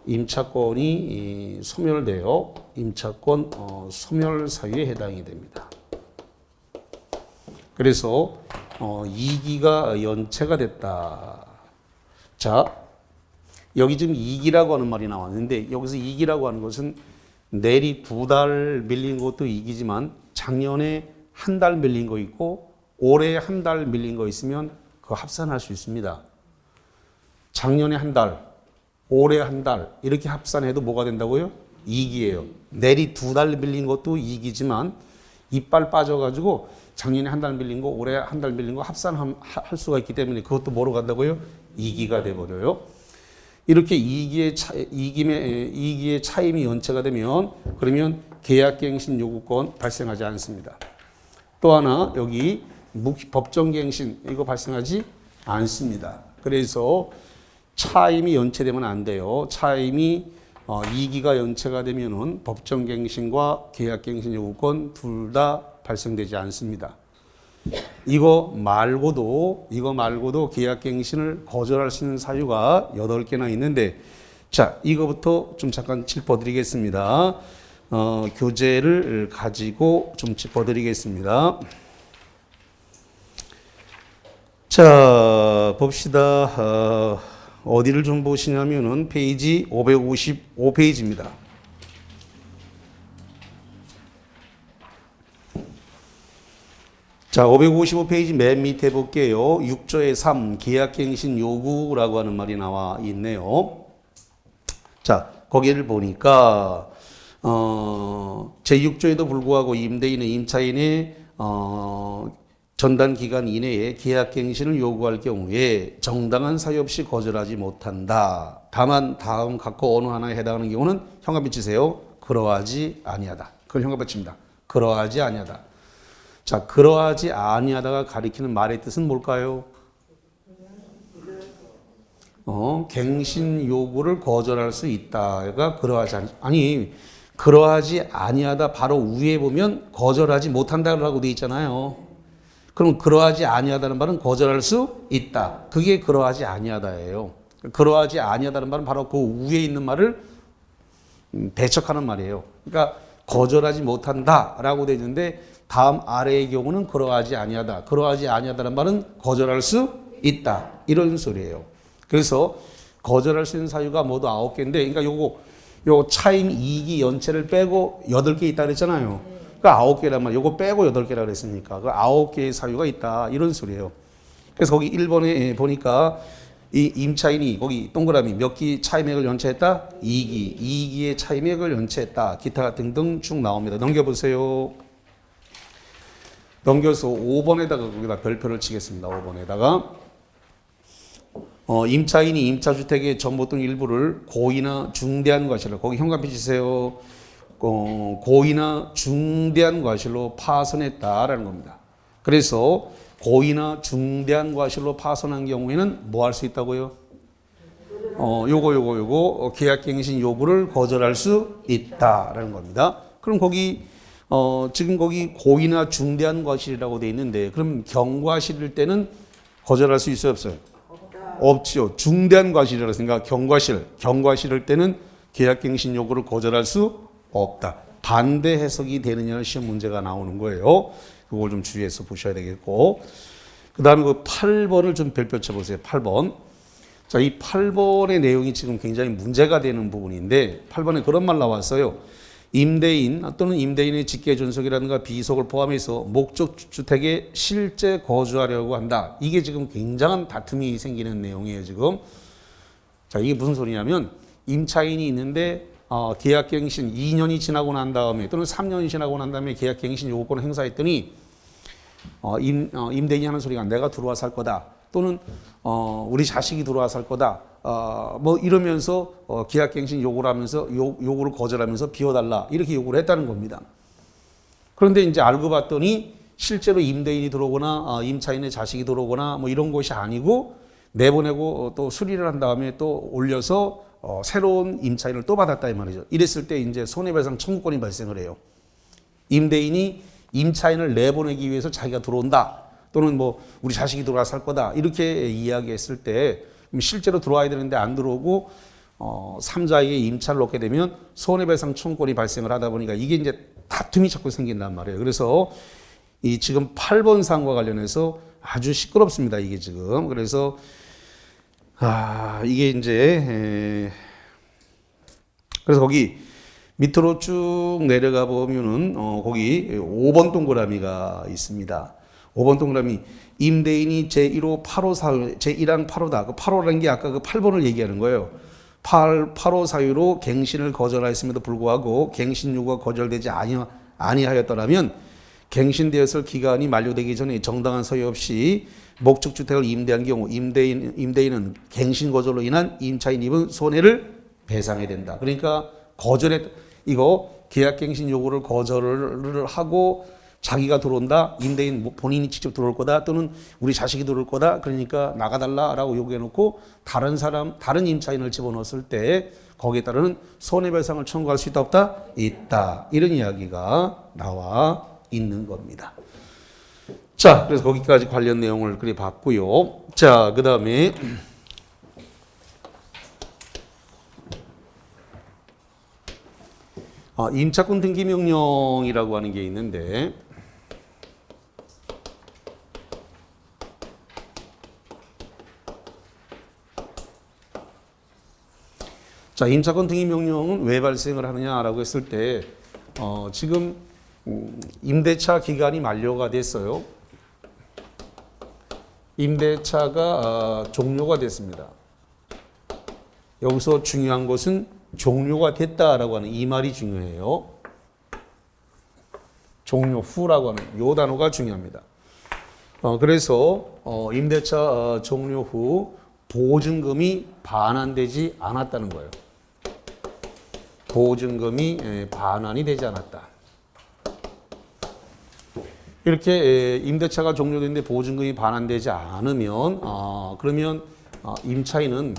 임차권이 소멸되어 임차권 소멸 사유에 해당이 됩니다. 그래서 2기가 연체가 됐다. 자, 여기 지금 2기라고 하는 말이 나왔는데 여기서 2기라고 하는 것은 내리 2달 밀린 것도 2기지만 작년에 1달 밀린 거 있고 올해 1달 밀린 거 있으면 그거 합산할 수 있습니다. 작년에 1달 올해 1달 이렇게 합산해도 뭐가 된다고요? 2기예요. 내리 2달 밀린 것도 2기지만 이빨 빠져가지고 작년에 1달 밀린 거 올해 1달 밀린 거 합산할 수가 있기 때문에 그것도 뭐로 간다고요? 2기가 돼버려요. 이렇게 2기의 차임이 연체가 되면 그러면 계약갱신 요구권 발생하지 않습니다. 또 하나 여기 법정갱신 이거 발생하지 않습니다. 그래서 차임이 연체되면 안 돼요. 차임이 2기가 연체가 되면은 법정갱신과 계약갱신 요구권 둘 다 발생되지 않습니다. 이거 말고도 계약갱신을 거절할 수 있는 사유가 8개나 있는데 자, 이거부터 좀 잠깐 짚어드리겠습니다. 교재를 가지고 좀 짚어드리겠습니다. 자, 봅시다. 어디를 좀 보시냐면은 페이지 555페이지입니다. 자, 555페이지 맨 밑에 볼게요. 6조의 3 계약갱신 요구라고 하는 말이 나와 있네요. 자, 거기를 보니까 제6조에도 불구하고 임대인은 임차인의 전단 기간 이내에 계약갱신을 요구할 경우에 정당한 사유 없이 거절하지 못한다. 다만 다음 각각 어느 하나에 해당하는 경우는 형광 빛이세요. 그러하지 아니하다. 그걸 형광 빛입니다. 그러하지 아니하다. 자, 그러하지 아니하다가 가리키는 말의 뜻은 뭘까요? 갱신 요구를 거절할 수 있다가 그러하지 아니하다 바로 위에 보면 거절하지 못한다라고 돼 있잖아요. 그럼 그러하지 아니하다는 말은 거절할 수 있다. 그게 그러하지 아니하다예요. 그러하지 아니하다는 말은 바로 그 위에 있는 말을 배척하는 말이에요. 그러니까 거절하지 못한다라고 돼 있는데 다음 아래의 경우는 그러하지 아니하다. 그러하지 아니하다는 말은 거절할 수 있다. 이런 소리예요. 그래서 거절할 수 있는 사유가 모두 9개인데 그러니까 요거 차임 2기 연체를 빼고 8개 있다 그랬잖아요. 그러니까 9개란 말, 요거 빼고 8개라 그랬으니까 그 9개의 사유가 있다. 이런 소리예요. 그래서 거기 1번에 보니까 이 임차인이 거기 동그라미 몇 기 차임액을 연체했다? 2기의 차임액을 연체했다. 기타 등등 쭉 나옵니다. 넘겨보세요. 넘겨서 5번에다가 거기다 별표를 치겠습니다. 5번에다가 임차인이 임차주택의 전부 또는 일부를 고의나 중대한 과실로 거기 현관표 치세요. 고의나 중대한 과실로 파손했다라는 겁니다. 그래서 고의나 중대한 과실로 파손한 경우에는 뭐 할 수 있다고요? 요거 계약갱신 요구를 거절할 수 있다라는 겁니다. 그럼 거기 지금 거기 고의나 중대한 과실이라고 돼 있는데 그럼 경과실일 때는 거절할 수 있어요, 없어요? 없죠. 중대한 과실이라 생각. 경과실일 때는 계약갱신 요구를 거절할 수 없다. 반대 해석이 되느냐는 시험 문제가 나오는 거예요. 그걸 좀 주의해서 보셔야 되겠고. 그 다음에 그 8번을 좀 별표 쳐보세요. 8번. 자, 이 8번의 내용이 지금 굉장히 문제가 되는 부분인데 8번에 그런 말 나왔어요. 임대인 또는 임대인의 직계존속이라든가 비속을 포함해서 목적주택에 실제 거주하려고 한다. 이게 지금 굉장한 다툼이 생기는 내용이에요, 지금. 자, 이게 무슨 소리냐면 임차인이 있는데 계약갱신 2년이 지나고 난 다음에 또는 3년이 지나고 난 다음에 계약갱신 요구권을 행사했더니 임대인이 하는 소리가 내가 들어와 살 거다. 또는 우리 자식이 들어와 살 거다. 뭐 이러면서 계약갱신 요구를 하면서 요구를 거절하면서 비워달라 이렇게 요구를 했다는 겁니다. 그런데 이제 알고 봤더니 실제로 임대인이 들어오거나 임차인의 자식이 들어오거나 뭐 이런 것이 아니고 내보내고 또 수리를 한 다음에 또 올려서 새로운 임차인을 또 받았다 이 말이죠. 이랬을 때 이제 손해배상 청구권이 발생을 해요. 임대인이 임차인을 내보내기 위해서 자기가 들어온다. 또는 뭐 우리 자식이 들어와 살 거다 이렇게 이야기했을 때 실제로 들어와야 되는데 안 들어오고 3자에게 임차를 놓게 되면 손해배상 청구권이 발생을 하다 보니까 이게 이제 다툼이 자꾸 생긴단 말이에요. 그래서 이 지금 8번 사항과 관련해서 아주 시끄럽습니다. 이게 지금. 그래서 이게 이제 그래서 거기 밑으로 쭉 내려가 보면은 거기 5번 동그라미가 있습니다. 5번 동그라미 임대인이 제1호 8호 사유 제1항 8호다. 그 8호라는 게 아까 그 8번을 얘기하는 거예요. 8호 사유로 갱신을 거절하였음에도 불구하고 갱신 요구가 거절되지 아니하였더라면 갱신되었을 기간이 만료되기 전에 정당한 서유 없이 목적주택을 임대한 경우 임대인은 갱신 거절로 인한 임차인 입은 손해를 배상해야 된다. 그러니까 이거 계약갱신 요구를 거절을 하고 자기가 들어온다. 임대인 본인이 직접 들어올 거다. 또는 우리 자식이 들어올 거다. 그러니까 나가달라라고 요구해놓고 다른 임차인을 집어넣었을 때 거기에 따르는 손해배상을 청구할 수 있다 없다? 있다. 이런 이야기가 나와 있는 겁니다. 자, 그래서 거기까지 관련 내용을 그리 봤고요. 자, 그 다음에 임차권 등기 명령이라고 하는 게 있는데 자, 임차권 등기 명령은 왜 발생을 하느냐라고 했을 때 지금 임대차 기간이 만료가 됐어요. 임대차가 종료가 됐습니다. 여기서 중요한 것은 종료가 됐다라고 하는 이 말이 중요해요. 종료 후라고 하는 이 단어가 중요합니다. 그래서 임대차 종료 후 보증금이 반환되지 않았다는 거예요. 보증금이 반환이 되지 않았다. 이렇게 임대차가 종료됐는데 보증금이 반환되지 않으면 그러면 임차인은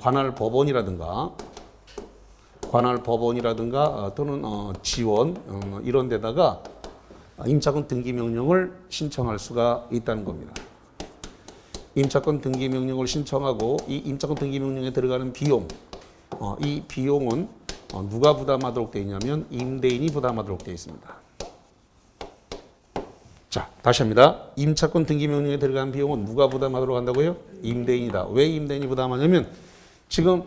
관할 법원이라든가 또는 지원 이런 데다가 임차권 등기 명령을 신청할 수가 있다는 겁니다. 임차권 등기 명령을 신청하고 이 임차권 등기 명령에 들어가는 비용, 이 비용은 누가 부담하도록 되어 있냐면 임대인이 부담하도록 되어 있습니다. 자, 다시 합니다. 임차권 등기 명령에 들어가는 비용은 누가 부담하도록 한다고요? 임대인이다. 왜 임대인이 부담하냐면 지금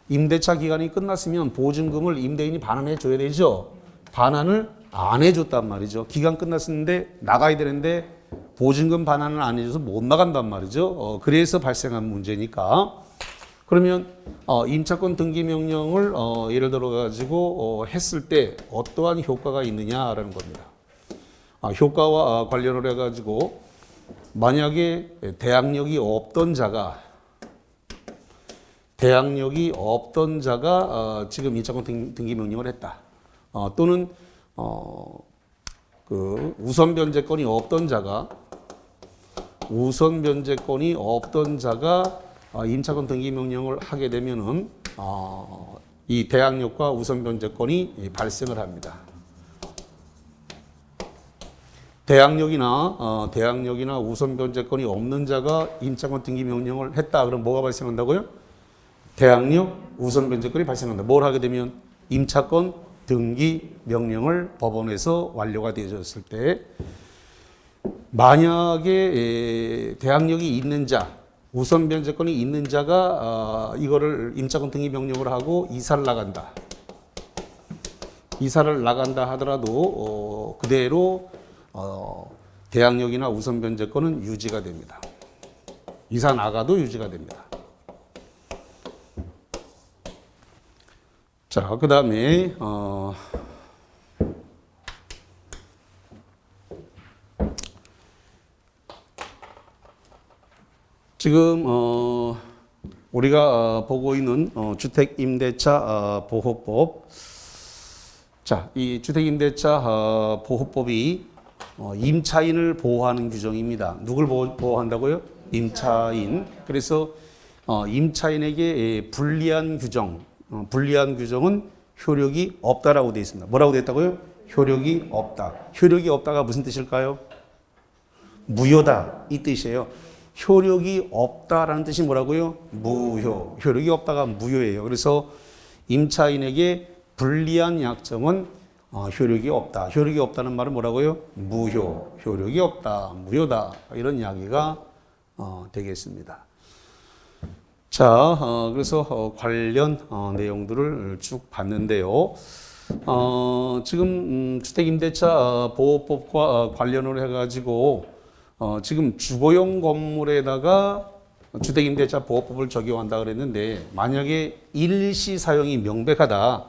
임대차 기간이 끝났으면 보증금을 임대인이 반환해 줘야 되죠. 반환을 안 해줬단 말이죠. 기간 끝났는데 나가야 되는데 보증금 반환을 안 해줘서 못 나간단 말이죠. 그래서 발생한 문제니까. 그러면 임차권 등기 명령을 예를 들어 가지고 했을 때 어떠한 효과가 있느냐라는 겁니다. 효과와 관련을 해가지고 만약에 대항력이 없던 자가 지금 임차권 등기 명령을 했다. 또는 그 우선 변제권이 없던 자가 임차권 등기 명령을 하게 되면은 이 대항력과 우선 변제권이 발생을 합니다. 대항력이나 우선 변제권이 없는 자가 임차권 등기 명령을 했다. 그럼 뭐가 발생한다고요? 대항력, 우선 변제권이 발생한다. 뭘 하게 되면 임차권 등기 명령을 법원에서 완료가 되어졌을 때 만약에 대항력이 있는 자, 우선 변제권이 있는 자가 이거를 임차권 등기 명령을 하고 이사를 나간다. 이사를 나간다 하더라도 그대로 대항력이나 우선 변제권은 유지가 됩니다. 이사 나가도 유지가 됩니다. 자, 그 다음에 지금 우리가 보고 있는 주택임대차 보호법. 자, 이 주택임대차 보호법이 임차인을 보호하는 규정입니다. 누굴 보호한다고요? 임차인. 그래서 임차인에게 불리한 규정은 효력이 없다라고 되어 있습니다. 뭐라고 되어 있다고요? 효력이 없다. 효력이 없다가 무슨 뜻일까요? 무효다 이 뜻이에요. 효력이 없다라는 뜻이 뭐라고요? 무효. 효력이 없다가 무효예요. 그래서 임차인에게 불리한 약정은 효력이 없다. 효력이 없다는 말은 뭐라고요? 무효. 효력이 없다. 무효다. 이런 이야기가 되겠습니다. 자, 그래서 관련 내용들을 쭉 봤는데요. 지금 주택임대차 보호법과 관련을 해가지고 지금 주거용 건물에다가 주택임대차 보호법을 적용한다 그랬는데 만약에 일시사용이 명백하다.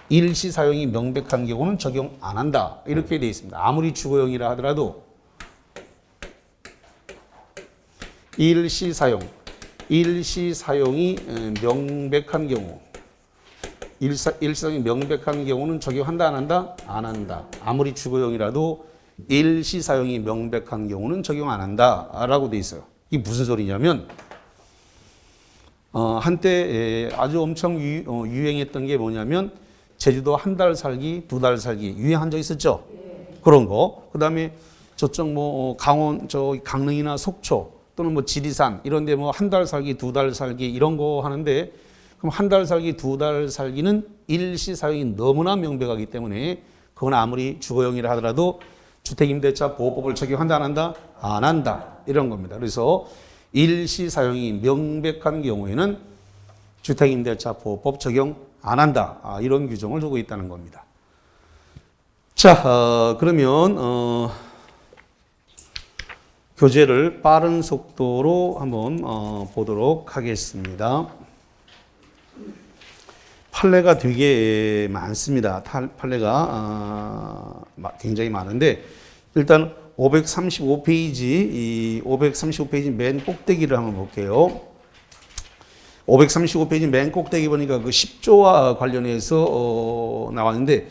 일시사용이 명백한 경우는 적용 안 한다. 이렇게 되어 있습니다. 아무리 주거용이라 하더라도 일시사용이 명백한 경우 일시사용이 명백한 경우는 적용한다 안 한다? 안 한다. 아무리 주거용이라도 일시사용이 명백한 경우는 적용 안 한다 라고 돼 있어요. 이게 무슨 소리냐면 한때 아주 엄청 유행했던 게 뭐냐면 제주도 한 달 살기, 두 달 살기 유행한 적 있었죠? 그런 거. 그 다음에 저쪽 뭐 강릉이나 속초 또는 뭐 지리산 이런 데 뭐 한 달 살기, 두 달 살기 이런 거 하는데 그럼 한 달 살기, 두 달 살기는 일시사용이 너무나 명백하기 때문에 그건 아무리 주거용이라 하더라도 주택임대차 보호법을 적용한다 안 한다? 안 한다. 이런 겁니다. 그래서 일시사용이 명백한 경우에는 주택임대차 보호법 적용 안 한다. 이런 규정을 두고 있다는 겁니다. 자, 그러면 교재를 빠른 속도로 한번 보도록 하겠습니다. 판례가 되게 많습니다. 판례가 굉장히 많은데 일단 535페이지 맨 꼭대기를 한번 볼게요. 535페이지 맨 꼭대기 보니까 그 10조와 관련해서 나왔는데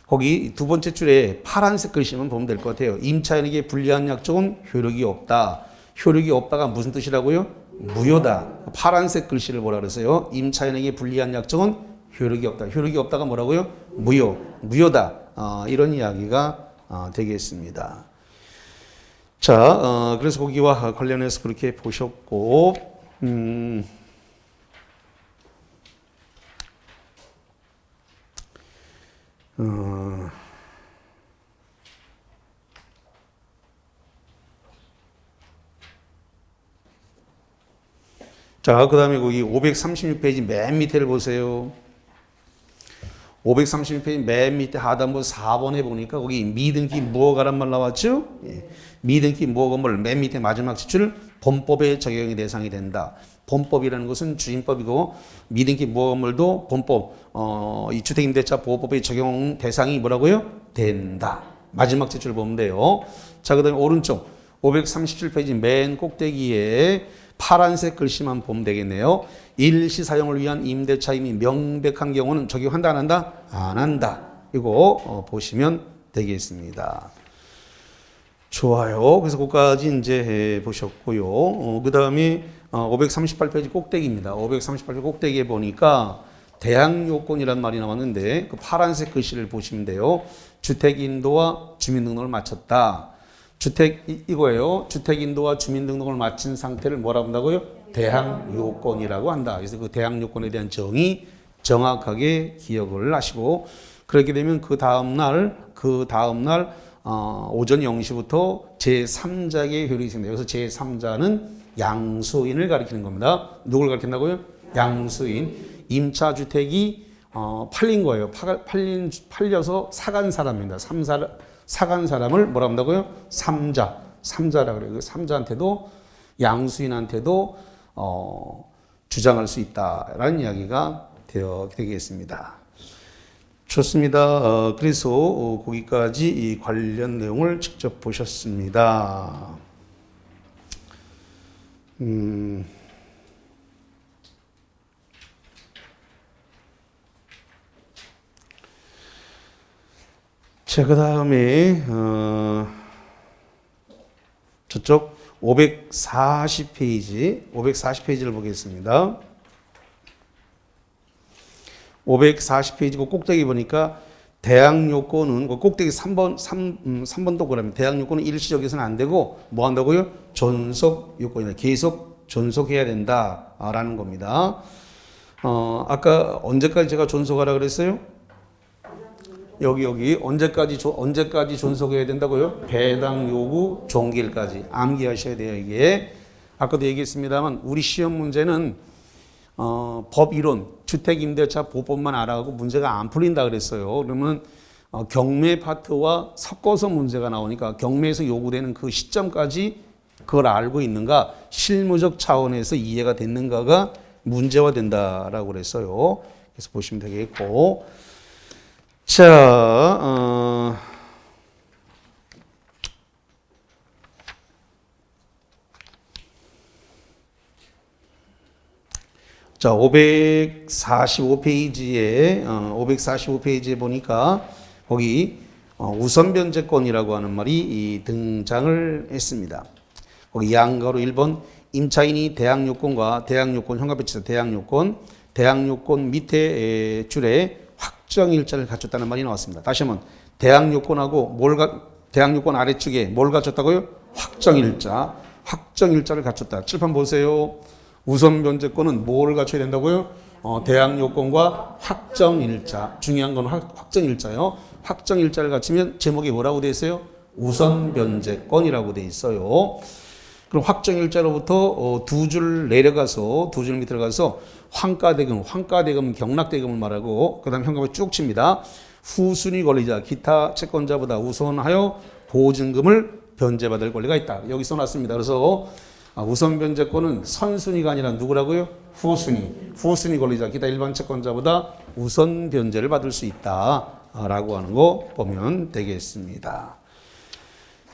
거기 두 번째 줄에 파란색 글씨만 보면 될 것 같아요. 임차인에게 불리한 약정은 효력이 없다. 효력이 없다가 무슨 뜻이라고요? 무효다. 파란색 글씨를 뭐라 그랬어요? 임차인에게 불리한 약정은 효력이 없다. 효력이 없다가 뭐라고요? 무효다. 이런 이야기가 되겠습니다. 자, 그래서 거기와 관련해서 그렇게 보셨고, 자, 그 다음에 거기 536페이지 맨 밑에를 보세요. 536페이지 맨 밑에 하단부 4번에 보니까 거기 미등기 무허가란 말 나왔죠? 예. 미등기 무허 건물 맨 밑에 마지막 지출 본법의 적용이 대상이 된다. 본법이라는 것은 주임법이고 미등기 무허 건물도 본법 이 주택임대차 보호법의 적용 대상이 뭐라고요? 된다. 마지막 지출 보면 돼요. 자, 그다음에 오른쪽 537페이지 맨 꼭대기에 파란색 글씨만 보면 되겠네요. 일시 사용을 위한 임대차임이 명백한 경우는 적용한다 안 한다? 안 한다. 이거 보시면 되겠습니다. 좋아요. 그래서 그까지 이제 보셨고요. 그 다음에 538페이지 꼭대기입니다. 538페이지 꼭대기에 보니까 대항 요건이란 말이 나왔는데 그 파란색 글씨를 보시면 돼요. 주택 인도와 주민등록을 마쳤다. 이거예요. 주택 인도와 주민등록을 마친 상태를 뭐라고 한다고요? 대항 요건이라고 한다. 그래서 그 대항 요건에 대한 정의 정확하게 기억을 하시고, 그렇게 되면 그 다음 날 오전 0시부터 제3자의 효력이 생겨요. 그래서 제3자는 양수인을 가리키는 겁니다. 누굴 가리킨다고요? 양수인. 임차 주택이 팔린 거예요. 팔려서 사간 사람입니다. 사간 사람을 뭐라 한다고요? 삼자라 그래요. 그 삼자한테도 양수인한테도 주장할 수 있다라는 이야기가 되겠습니다. 좋습니다. 그래서 거기까지 이 관련 내용을 직접 보셨습니다. 자, 그 다음에 저쪽 540페이지를 보겠습니다. 540페이지고 꼭대기 보니까 대항 요건은 꼭대기 3번 동그라미 대항 요건은 일시적에서는 안 되고 뭐 한다고요? 존속 요건이다. 계속 존속해야 된다라는 겁니다. 아까 언제까지 제가 존속하라 그랬어요? 여기 언제까지 존속해야 된다고요? 배당 요구 종결까지 암기하셔야 돼요. 이게 아까도 얘기했습니다만 우리 시험 문제는 법 이론, 주택임대차 보법만 알아가고 문제가 안 풀린다 그랬어요. 그러면 경매 파트와 섞어서 문제가 나오니까 경매에서 요구되는 그 시점까지 그걸 알고 있는가, 실무적 차원에서 이해가 됐는가가 문제화된다라고 그랬어요. 그래서 보시면 되겠고, 자, 자, 545페이지에 보니까 거기 우선 변제권이라고 하는 말이 등장을 했습니다. 거기 양가로 1번 임차인이 대항요건과 대항요건 현관배치사 대항요건 밑에 줄에 확정일자를 갖췄다는 말이 나왔습니다. 다시 한번 대항요건하고 대항요건 아래쪽에 뭘 갖췄다고요? 확정일자를 갖췄다. 칠판 보세요. 우선 변제권은 뭘 갖춰야 된다고요? 대항요건과 확정일자. 중요한 건 확정일자요. 확정일자를 갖추면 제목이 뭐라고 되어 있어요? 우선 변제권이라고 되어 있어요. 그럼 확정일자로부터 두 줄 밑으로 가서 환가대금, 경락대금을 말하고 그 다음 현금을 쭉 칩니다. 후순위 권리자, 기타 채권자보다 우선하여 보증금을 변제받을 권리가 있다. 여기 써놨습니다. 그래서 우선 변제권은 선순위가 아니라 누구라고요? 후순위 권리자, 기타 일반 채권자보다 우선 변제를 받을 수 있다라고 하는 거 보면 되겠습니다.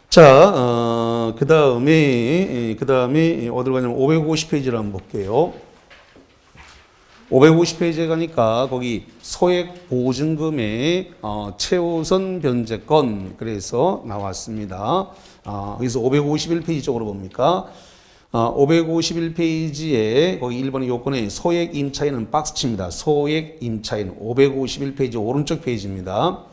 자, 그 다음에 어디로 가냐면 550페이지를 한번 볼게요. 550페이지에 가니까 거기 소액 보증금의 최우선 변제권 그래서 나왔습니다. 그래서 551페이지 쪽으로 봅니까? 551페이지에 거기 1번의 요건에 소액 임차인은 박스칩니다. 소액 임차인 551페이지 오른쪽 페이지입니다.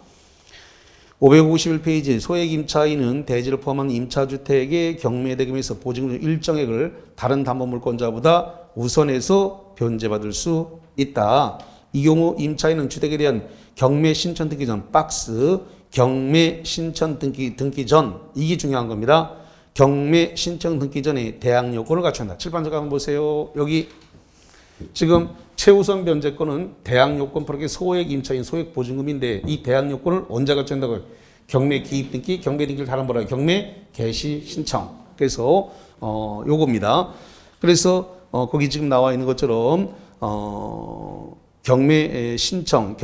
551페이지 소액 임차인은 대지를 포함한 임차주택의 경매대금에서 보증금 일정액을 다른 담보물권자보다 우선해서 변제받을 수 있다. 이 경우 임차인은 주택에 대한 경매 신청 등기 전 박스 경매 신청 등기 전 이게 중요한 겁니다. 경매 신청 등기 전에 대항 요건을 갖춘다. 칠판석 한번 보세요. 여기 지금 최우선 변제권은 대항 요건 프로게 소액 임차인 소액 보증금인데 이 대항 요건을 언제 갖춘다고요? 경매 기입 등기, 경매 등기를 다른 뭐라 경매 개시 신청. 그래서 요겁니다. 그래서 거기 지금 나와 있는 것처럼 경매 신청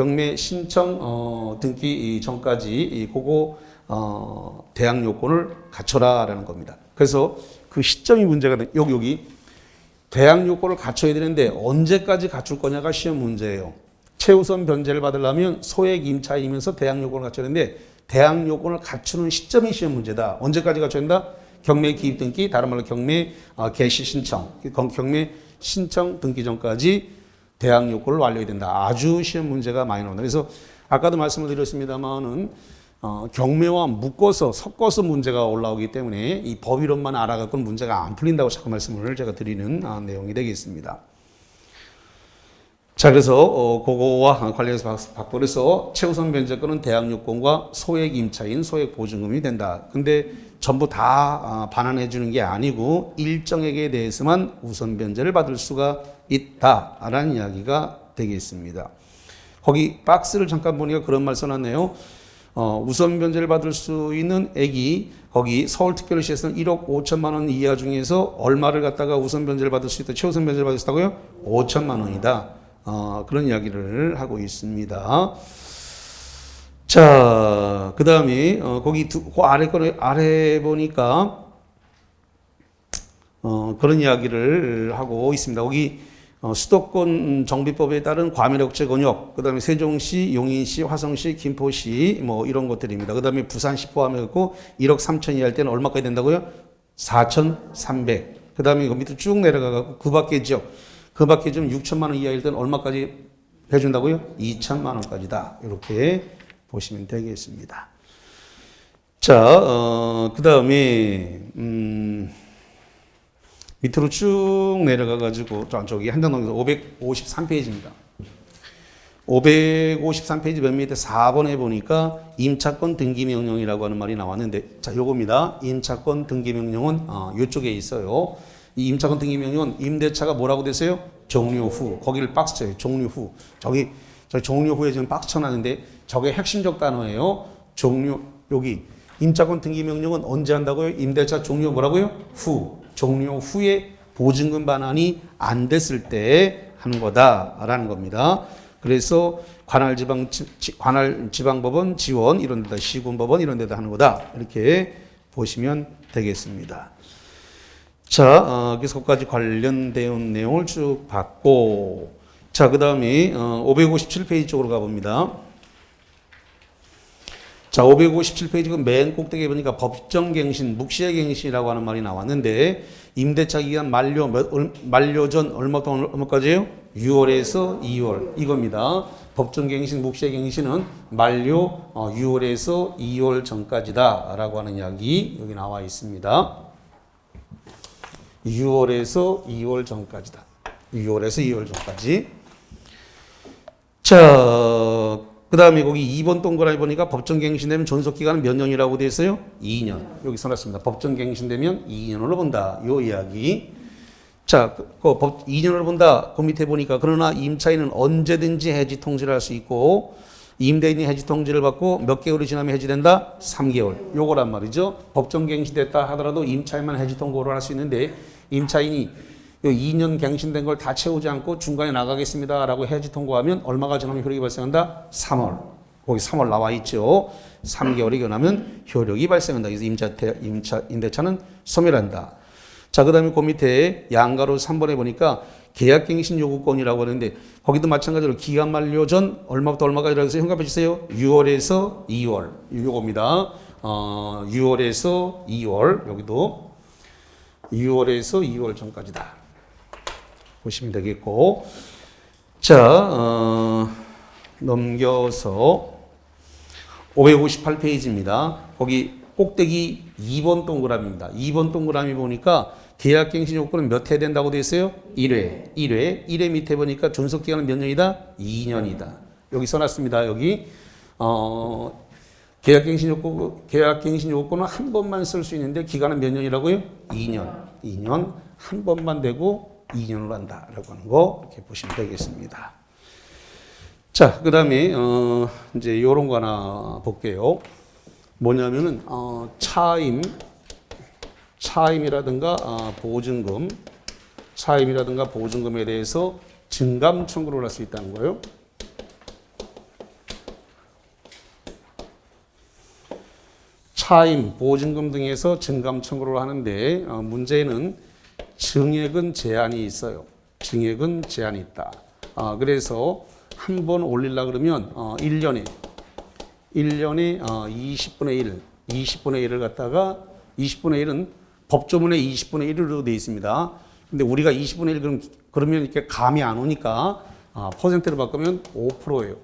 등기 전까지 그거 대항 요건을 갖춰라라는 겁니다. 그래서 그 시점이 문제가 돼. 여기 대항 요건을 갖춰야 되는데 언제까지 갖출 거냐가 시험 문제예요. 최우선 변제를 받으려면 소액 임차인이면서 대항 요건을 갖춰야 되는데 대항 요건을 갖추는 시점이 시험 문제다. 언제까지 갖춰야 된다? 경매 기입 등기, 다른 말로 경매 개시 신청, 경매 신청 등기 전까지 대항 요건을 완료해야 된다. 아주 시험 문제가 많이 나온다. 그래서 아까도 말씀을 드렸습니다만은 경매와 묶어서 섞어서 문제가 올라오기 때문에 이 법 이론만 알아갖고는 문제가 안 풀린다고 자꾸 말씀을 제가 드리는 내용이 되겠습니다. 자, 그래서 그거와 관련해서 바꿔서 최우선 변제권은 대항 요건과 소액 임차인 소액 보증금이 된다. 근데 전부 다 반환해 주는 게 아니고 일정액에 대해서만 우선 변제를 받을 수가 있다라는 이야기가 되겠습니다. 거기 박스를 잠깐 보니까 그런 말 써놨네요. 우선 변제를 받을 수 있는 액이 거기 서울특별시에서는 1억 5천만 원 이하 중에서 얼마를 갖다가 우선 변제를 받을 수 있다. 최우선 변제를 받을 수 있다고요? 5천만 원이다. 그런 이야기를 하고 있습니다. 자, 그 다음에 거기 그 아래 보니까 그런 이야기를 하고 있습니다. 거기 수도권 정비법에 따른 과밀억제 권역, 그 다음에 세종시, 용인시, 화성시, 김포시 뭐 이런 것들입니다. 그 다음에 부산시 포함해갖고 1억 3천 이하 할 때는 얼마까지 된다고요? 4,300. 그 다음에 그 밑으로 쭉 내려가갖고 그 밖의 지역, 그 밖에 좀 6천만 원 이하일 때는 얼마까지 해준다고요? 2천만 원까지다. 이렇게 보시면 되겠습니다. 자, 그 다음에 밑으로 쭉 내려가가지고 저기 한 장 넘겨서 553페이지입니다. 553페이지 맨 밑에 4번에 보니까 임차권 등기명령이라고 하는 말이 나왔는데, 자, 요겁니다. 임차권 등기명령은 요쪽에 있어요. 이 임차권 등기명령은 임대차가 뭐라고 됐어요? 종료 후. 거기를 박스 쳐요. 종료 후. 저기 종료 후에 지금 박스 쳐놨는데 저게 핵심적 단어예요. 종료, 여기. 임차권 등기명령은 언제 한다고요? 임대차 종료 뭐라고요? 후. 종료 후에 보증금 반환이 안 됐을 때 하는 거다라는 겁니다. 그래서 관할 지방법원 지원 이런 데다 시군법원 이런 데다 하는 거다. 이렇게 보시면 되겠습니다. 자, 그래서 거기까지 관련된 내용을 쭉 봤고, 자, 그 다음에 557페이지 쪽으로 가봅니다. 자, 557페이지 맨 꼭대기에 보니까 법정갱신, 묵시의갱신이라고 하는 말이 나왔는데, 임대차 기간 만료 전 얼마 동안 얼마까지예요? 6월에서 2월 이겁니다. 법정갱신, 묵시의갱신은 만료 6월에서 2월 전까지다라고 하는 이야기 여기 나와 있습니다. 6월에서 2월 전까지다. 6월에서 2월 전까지. 자, 그 다음에 거기 2번 동그라미 보니까 법정갱신되면 존속기간은 몇 년이라고 되어 있어요? 2년. 여기 써놨습니다. 법정갱신되면 2년으로 본다. 요 이야기. 자, 그 2년으로 본다. 그 밑에 보니까 그러나 임차인은 언제든지 해지 통지를 할 수 있고 임대인이 해지 통지를 받고 몇 개월이 지나면 해지된다? 3개월. 요거란 말이죠. 법정갱신됐다 하더라도 임차인만 해지 통고를 할 수 있는데 임차인이 요 2년 갱신된 걸 다 채우지 않고 중간에 나가겠습니다라고 해지 통고하면 얼마가 지나면 효력이 발생한다? 3월. 거기 3월 나와 있죠. 3개월이 지나면 효력이 발생한다. 그래서 임대차는 소멸한다. 자, 그 다음에 그 밑에 양가로 3번에 보니까 계약갱신 요구권이라고 하는데 거기도 마찬가지로 기간 만료 전 얼마부터 얼마까지라고 해서 현금해 주세요. 6월에서 2월. 요겁니다. 6월에서 2월. 여기도 6월에서 2월 전까지다. 보시면 되겠고. 자, 넘겨서 558페이지입니다. 거기 꼭대기 2번 동그라미입니다. 2번 동그라미 보니까 계약갱신 요건은 몇 회 된다고 되어 있어요? 1회. 1회 밑에 보니까 존속기간은 몇 년이다? 2년이다. 여기 써놨습니다. 여기 계약갱신 요건은 한 번만 쓸 수 있는데 기간은 몇 년이라고요? 2년. 2년 한 번만 되고 2년으로 한다라고 하는 거 이렇게 보시면 되겠습니다. 자, 그다음에 이제 요런 거 하나 볼게요. 뭐냐면은 차임이라든가 보증금에 대해서 증감 청구를 할 수 있다는 거예요. 차임, 보증금 등에서 증감 청구를 하는데 문제는 증액은 제한이 있어요. 증액은 제한이 있다. 그래서 한 번 올리려고 그러면 1년에 20분의 1을 갖다가 20분의 1은 법조문에 20분의 1으로 되어 있습니다. 근데 우리가 20분의 1 그러면 이렇게 감이 안 오니까 퍼센트로 바꾸면 5%예요.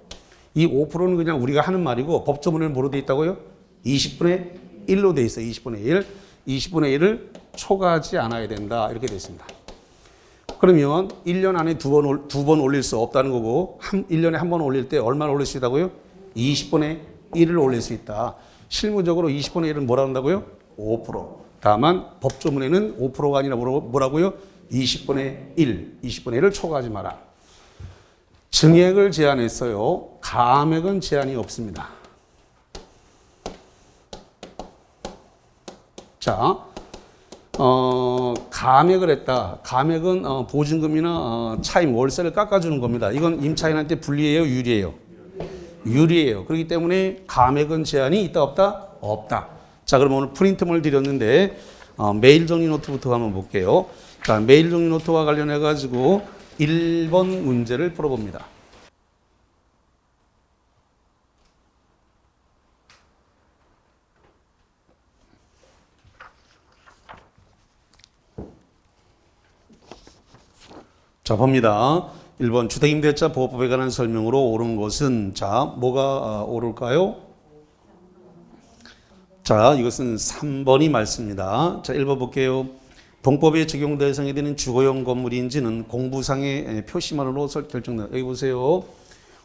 이 5%는 그냥 우리가 하는 말이고 법조문에는 뭐로 돼 있다고요? 20분의 1로 돼 있어요. 20분의 1. 20분의 1을 초과하지 않아야 된다. 이렇게 돼 있습니다. 그러면 1년 안에 두 번 올릴 수 없다는 거고 1년에 한 번 올릴 때 얼마나 올릴 수 있다고요? 20분의 1을 올릴 수 있다. 실무적으로 20분의 1은 뭐라 한다고요? 5%. 다만 법조문에는 5%가 아니라 뭐라고요? 20분의 1. 20분의 1을 초과하지 마라. 증액을 제한했어요. 감액은 제한이 없습니다. 자, 감액을 했다. 감액은 보증금이나 차임, 월세를 깎아주는 겁니다. 이건 임차인한테 불리해요, 유리해요? 유리해요. 그렇기 때문에 감액은 제한이 있다, 없다? 없다. 자, 그럼 오늘 프린트물 드렸는데 메일 정리 노트부터 한번 볼게요. 자, 메일 정리 노트와 관련해 가지고 1번 문제를 풀어봅니다. 자, 봅니다. 1번 주택임대차 보호법에 관한 설명으로 옳은 것은 자, 뭐가 옳을까요? 자, 이것은 3번이 맞습니다. 자, 1번 볼게요. 동법에 적용 대상이 되는 주거용 건물인지는 공부상의 표시만으로 결정된다. 여기 보세요.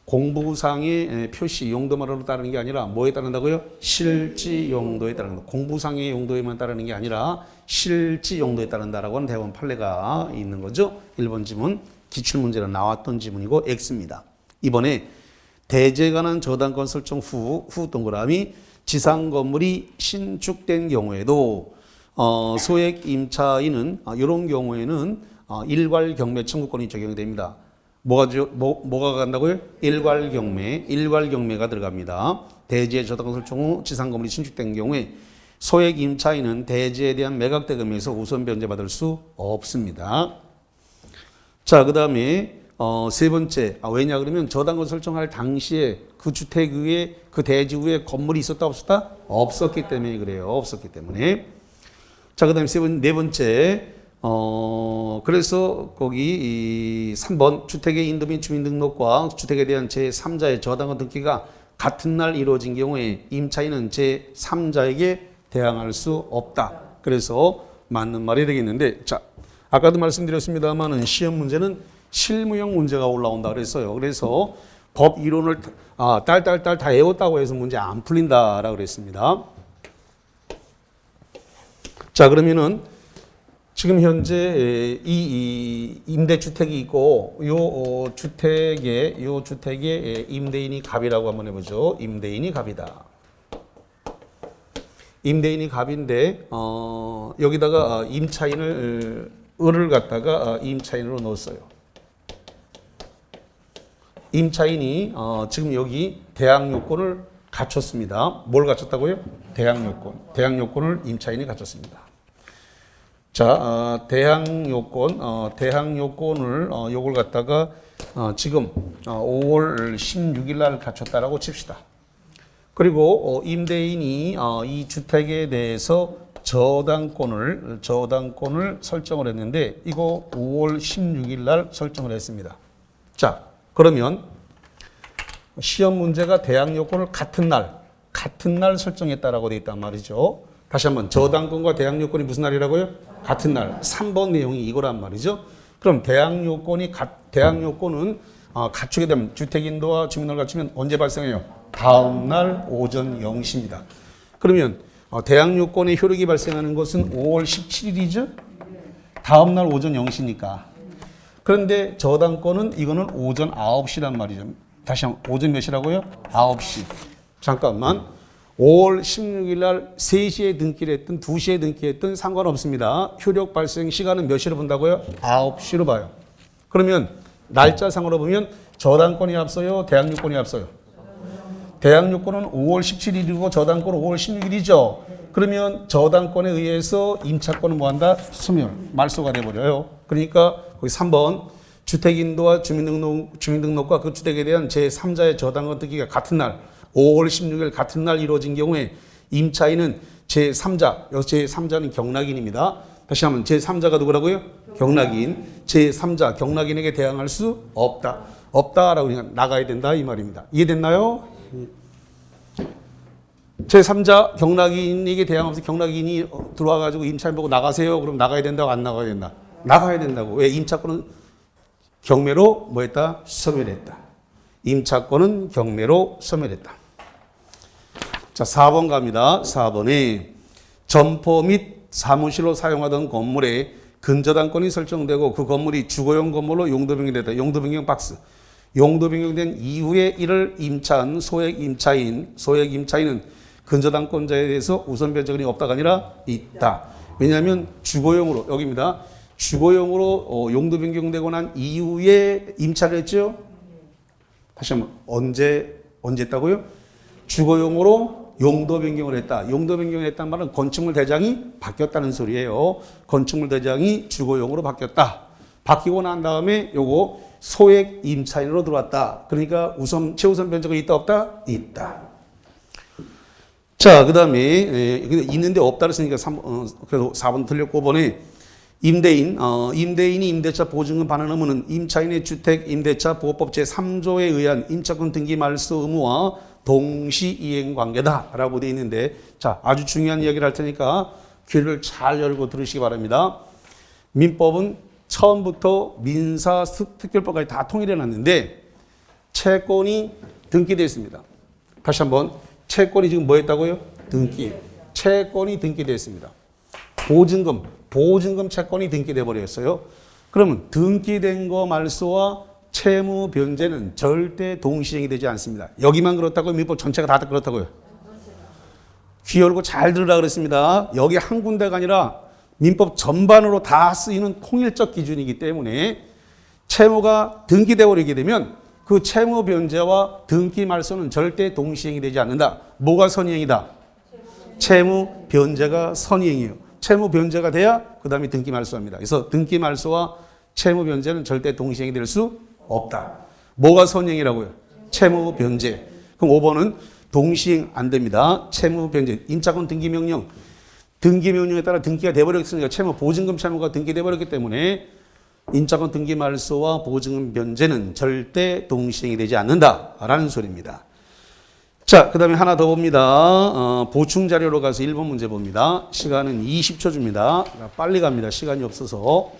공부상의 표시 용도만으로 따르는 게 아니라 뭐에 따른다고요? 실지 용도에 따른다. 공부상의 용도에만 따르는 게 아니라 실지 용도에 따른다라고 하는 대법원 판례가 있는 거죠. 1번 지문 기출문제로 나왔던 지문이고 X입니다. 이번에 대지에 관한 저당권 설정 후 동그라미 지상 건물이 신축된 경우에도 소액 임차인은 이런 경우에는 일괄 경매 청구권이 적용이 됩니다. 뭐가 간다고요? 일괄 경매가 들어갑니다. 대지의 저당권 설정 후 지상 건물이 신축된 경우에 소액 임차인은 대지에 대한 매각 대금에서 우선 변제받을 수 없습니다. 자, 그 다음에 세 번째, 왜냐 그러면 저당권 설정할 당시에 그 주택 위에 그 대지 위에 건물이 있었다 없었다? 없었기 때문에 그래요. 없었기 때문에. 자, 그 다음에 네 번째, 그래서 거기 3번 주택의 인도 및 주민등록과 주택에 대한 제3자의 저당권 등기가 같은 날 이루어진 경우에 임차인은 제3자에게 대항할 수 없다. 그래서 맞는 말이 되겠는데, 자, 아까도 말씀드렸습니다만은 시험 문제는 실무형 문제가 올라온다 그랬어요. 그래서 법 이론을 딸딸딸 다 외웠다고 해서 문제 안 풀린다라고 그랬습니다. 자, 그러면은 지금 현재 이 임대주택이 있고 요 주택의 임대인이 갑이라고 한번 해보죠. 임대인이 갑이다. 임대인이 갑인데 여기다가 임차인을 을을 갖다가 임차인으로 넣었어요. 임차인이 지금 여기 대항 요건을 갖췄습니다. 뭘 갖췄다고요? 대항 요건. 대항 요건을 임차인이 갖췄습니다. 자, 대항 요건을 요걸 갖다가 지금 5월 16일 날 갖췄다라고 칩시다. 그리고 임대인이 이 주택에 대해서 저당권을 설정을 했는데 이거 5월 16일 날 설정을 했습니다. 자, 그러면 시험 문제가 대항 요건을 같은 날 설정했다라고 되어 있단 말이죠. 다시 한번 저당권과 대항 요건이 무슨 날이라고요? 같은 날. 3번 내용이 이거란 말이죠. 그럼 대항 요건은 갖추게 되면 주택인도와 주민등록을 갖추면 언제 발생해요? 다음 날 오전 0시입니다. 그러면 대항 요건의 효력이 발생하는 것은 5월 17일이죠? 다음 날 오전 0시니까. 그런데 저당권은 이거는 오전 9시란 말이죠. 다시 한번 오전 몇 시라고요? 9시. 잠깐만. 5월 16일 날 3시에 등기를 했든 2시에 등기했든 상관없습니다. 효력 발생 시간은 몇 시로 본다고요? 9시로 봐요. 그러면 날짜상으로 보면 저당권이 앞서요? 대항 요건이 앞서요? 대항 요건은 5월 17일이고 저당권은 5월 16일이죠. 그러면 저당권에 의해서 임차권은 뭐한다? 소멸, 말소가 돼버려요. 그러니까 거기 3번 주택인도와 주민등록과 그 주택에 대한 제3자의 저당권 등기가 같은 날 5월 16일 같은 날 이루어진 경우에 임차인은 제3자, 여기 제3자는 경락인입니다. 다시 한번 제3자가 누구라고요? 경락인. 제3자 경락인에게 대항할 수 없다. 없다라고 그냥 나가야 된다 이 말입니다. 이해됐나요? 제3자 경락인에게 대항하면서 경락인이 들어와가지고 임차인 보고 나가세요. 그럼 나가야 된다고 안 나가야 된다? 나가야 된다고. 왜? 임차권은 경매로 뭐 했다? 소멸했다. 임차권은 경매로 소멸했다. 자, 4번 갑니다. 4번에 점포 및 사무실로 사용하던 건물에 근저당권이 설정되고 그 건물이 주거용 건물로 용도 변경됐다. 용도 변경 박스. 용도 변경된 이후에 이를 임차한 소액 임차인은 근저당권자에 대해서 우선 변제권이 없다가 아니라 있다. 왜냐하면 주거용으로 여기입니다. 주거용으로 용도 변경되고 난 이후에 임차를 했죠. 다시 한번 언제 했다고요? 주거용으로 용도 변경을 했다. 용도 변경을 했다는 말은 건축물 대장이 바뀌었다는 소리예요. 건축물 대장이 주거용으로 바뀌었다. 바뀌고 난 다음에 요거 소액 임차인으로 들어왔다. 그러니까 최우선 변제권이 있다 없다? 있다. 자, 그 다음에 있는데 없다 그랬으니까 그래도 4번 틀렸고 5번에 임대인이 임대차 보증금 반환하면은 임차인의 주택 임대차 보호법 제3조에 의한 임차권 등기 말소 의무와 동시 이행 관계다라고 되어 있는데, 자, 아주 중요한 이야기를 할 테니까 귀를 잘 열고 들으시기 바랍니다. 민법은 처음부터 민사 특별법까지 다 통일해 놨는데 채권이 등기되어 있습니다. 다시 한번, 채권이 지금 뭐 했다고요? 등기. 채권이 등기되어 있습니다. 보증금 채권이 등기돼 버렸어요. 그러면 등기된 거 말소와 채무 변제는 절대 동시행이 되지 않습니다. 여기만 그렇다고요? 민법 전체가 다 그렇다고요? 귀 열고 잘 들으라 그랬습니다. 여기 한 군데가 아니라 민법 전반으로 다 쓰이는 통일적 기준이기 때문에 채무가 등기돼 버리게 되면 그 채무 변제와 등기 말소는 절대 동시행이 되지 않는다. 뭐가 선이행이다? 채무 변제가 선이행이에요. 채무 변제가 돼야 그 다음에 등기 말소합니다. 그래서 등기 말소와 채무 변제는 절대 동시행이 될 수 없다. 뭐가 선이행이라고요? 채무 변제. 그럼 5번은 동시행 안 됩니다. 채무 변제. 임차권 등기 명령. 등기 명령에 따라 등기가 돼버렸으니까 보증금 채무가 등기돼 버렸기 때문에 임차권 등기 말소와 보증금 변제는 절대 동시행이 되지 않는다라는 소리입니다. 자, 그 다음에 하나 더 봅니다. 보충 자료로 가서 1번 문제 봅니다. 시간은 20초 줍니다. 빨리 갑니다. 시간이 없어서.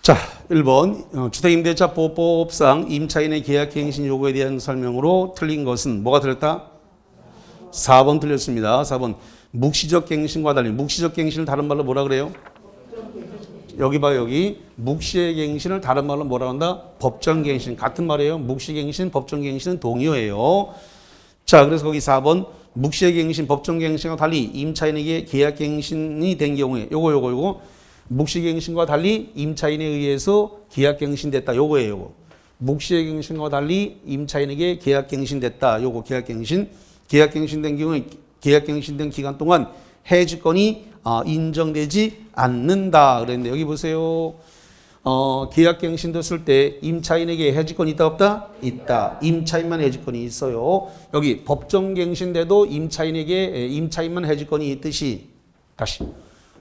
자, 1번 주택임대차 보호법상 임차인의 계약갱신 요구에 대한 설명으로 틀린 것은 뭐가 틀렸다? 4번 틀렸습니다. 4번 묵시적 갱신과 달리 묵시적 갱신을 다른 말로 뭐라 그래요? 여기 봐요. 여기 묵시의 갱신을 다른 말로 뭐라 한다? 법정갱신. 같은 말이에요. 묵시갱신, 법정갱신은 동의어예요. 자, 그래서 거기 4번 묵시의 갱신, 법정갱신과 달리 임차인에게 계약갱신이 된 경우에 요거 묵시갱신과 달리 임차인에 의해서 계약갱신됐다. 요거예요. 묵시갱신과 달리 임차인에게 계약갱신됐다. 요거 계약갱신된 경우에 계약갱신된 기간 동안 해지권이 인정되지 않는다. 그랬는데 여기 보세요. 계약갱신됐을 때 임차인에게 해지권이 있다 없다? 있다. 임차인만 해지권이 있어요. 여기 법정갱신돼도 임차인만 해지권이 있듯이 다시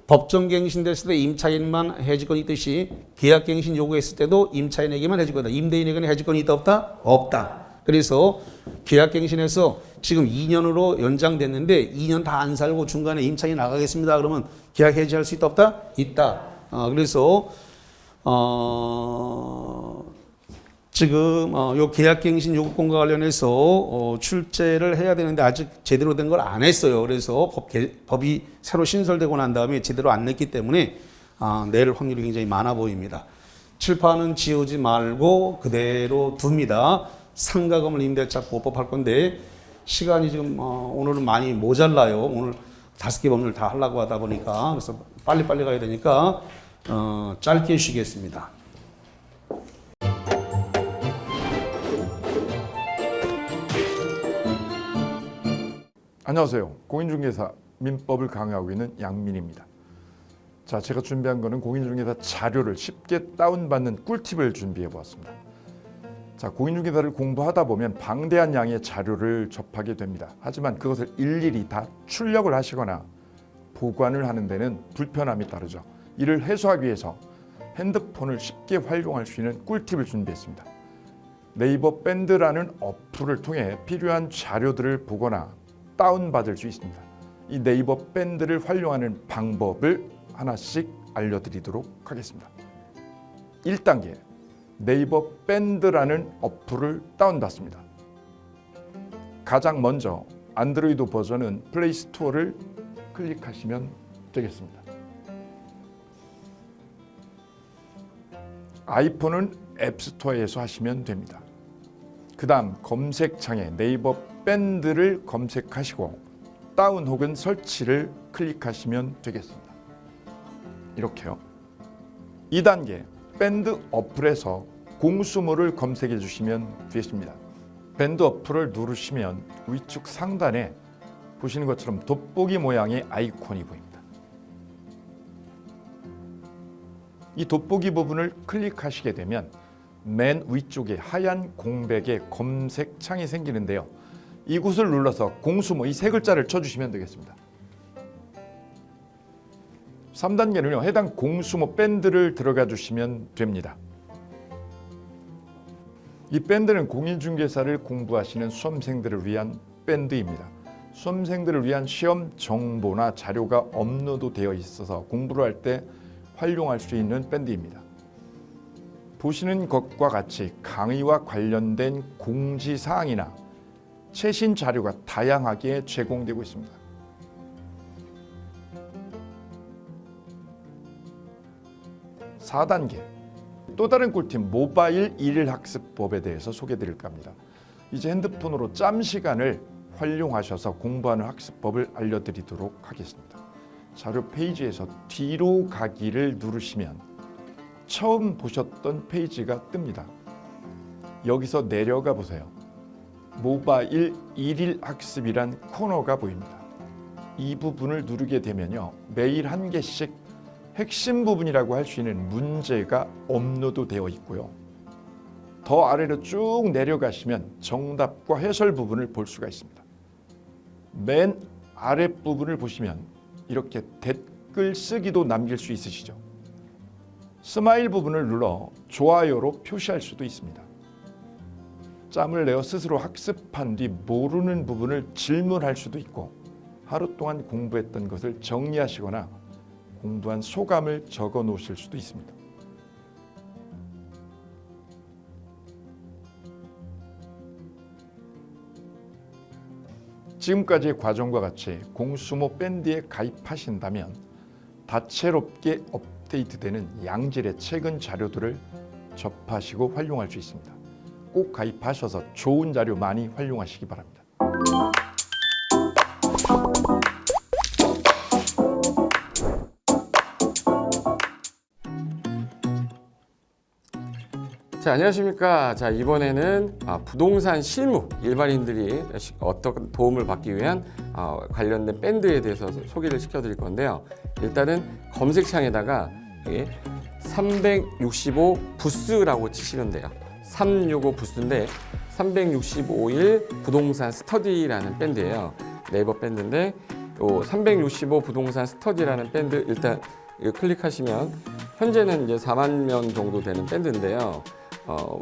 법정갱신됐을 때 임차인만 해지권이 있듯이 계약갱신 요구했을 때도 임차인에게만 해지권이다. 임대인에게는 해지권이 있다 없다? 없다. 그래서 계약갱신해서 지금 2년으로 연장됐는데 2년 다 안 살고 중간에 임차인이 나가겠습니다. 그러면 계약 해지할 수 있다 없다? 있다. 그래서 지금 요 계약갱신 요구권과 관련해서 출제를 해야 되는데 아직 제대로 된 걸 안 했어요. 그래서 법이 새로 신설되고 난 다음에 제대로 안 냈기 때문에 낼 확률이 굉장히 많아 보입니다. 칠판은 지우지 말고 그대로 둡니다. 상가건물 임대차 보호법 할 건데 시간이 지금 오늘은 많이 모자라요. 오늘 5개 법률 다 하려고 하다 보니까 그래서 빨리빨리 가야 되니까 짧게 쉬겠습니다. 안녕하세요. 공인중개사 민법을 강의하고 있는 양민입니다. 자, 제가 준비한 거는 공인중개사 자료를 쉽게 다운받는 꿀팁을 준비해 보았습니다. 자, 공인중개사를 공부하다 보면 방대한 양의 자료를 접하게 됩니다. 하지만 그것을 일일이 다 출력을 하시거나 보관을 하는 데는 불편함이 따르죠. 이를 해소하기 위해서 핸드폰을 쉽게 활용할 수 있는 꿀팁을 준비했습니다. 네이버 밴드라는 어플을 통해 필요한 자료들을 보거나 다운받을 수 있습니다. 이 네이버 밴드를 활용하는 방법을 하나씩 알려드리도록 하겠습니다. 1단계, 네이버 밴드라는 어플을 다운받습니다. 가장 먼저 안드로이드 버전은 플레이 스토어를 클릭하시면 되겠습니다. 아이폰은 앱스토어에서 하시면 됩니다. 그 다음 검색창에 네이버 밴드를 검색하시고 다운 혹은 설치를 클릭하시면 되겠습니다. 이렇게요. 2단계, 밴드 어플에서 공수모를 검색해 주시면 되겠습니다. 밴드 어플을 누르시면 위쪽 상단에 보시는 것처럼 돋보기 모양의 아이콘이 보입니다. 이 돋보기 부분을 클릭하시게 되면 맨 위쪽에 하얀 공백의 검색창이 생기는데요. 이곳을 눌러서 공수모 이 세 글자를 쳐주시면 되겠습니다. 3단계는요. 해당 공수모 밴드를 들어가 주시면 됩니다. 이 밴드는 공인중개사를 공부하시는 수험생들을 위한 밴드입니다. 수험생들을 위한 시험 정보나 자료가 업로드되어 있어서 공부를 할 때 활용할 수 있는 밴드입니다. 보시는 것과 같이 강의와 관련된 공지사항이나 최신 자료가 다양하게 제공되고 있습니다. 4단계, 또 다른 꿀팁 모바일 일일학습법에 대해서 소개드릴까 합니다. 이제 핸드폰으로 짬 시간을 활용하셔서 공부하는 학습법을 알려드리도록 하겠습니다. 자료 페이지에서 뒤로 가기를 누르시면 처음 보셨던 페이지가 뜹니다. 여기서 내려가 보세요. 모바일 일일학습이란 코너가 보입니다. 이 부분을 누르게 되면요. 매일 한 개씩 핵심 부분이라고 할 수 있는 문제가 업로드되어 있고요. 더 아래로 쭉 내려가시면 정답과 해설 부분을 볼 수가 있습니다. 맨 아랫부분을 보시면 이렇게 댓글 쓰기도 남길 수 있으시죠. 스마일 부분을 눌러 좋아요로 표시할 수도 있습니다. 짬을 내어 스스로 학습한 뒤 모르는 부분을 질문할 수도 있고 하루 동안 공부했던 것을 정리하시거나 공부한 소감을 적어 놓으실 수도 있습니다. 지금까지의 과정과 같이 공수모 밴드에 가입하신다면 다채롭게 업데이트되는 양질의 최근 자료들을 접하시고 활용할 수 있습니다. 꼭 가입하셔서 좋은 자료 많이 활용하시기 바랍니다. 자, 안녕하십니까. 자, 이번에는 부동산 실무 일반인들이 어떤 도움을 받기 위한 관련된 밴드에 대해서 소개를 시켜드릴 건데요. 일단은 검색창에다가 365 부스라고 치시면 돼요. 365 부스인데 365일 부동산 스터디라는 밴드예요. 네이버 밴드인데 365 부동산 스터디라는 밴드 일단 클릭하시면 현재는 이제 4만 명 정도 되는 밴드인데요.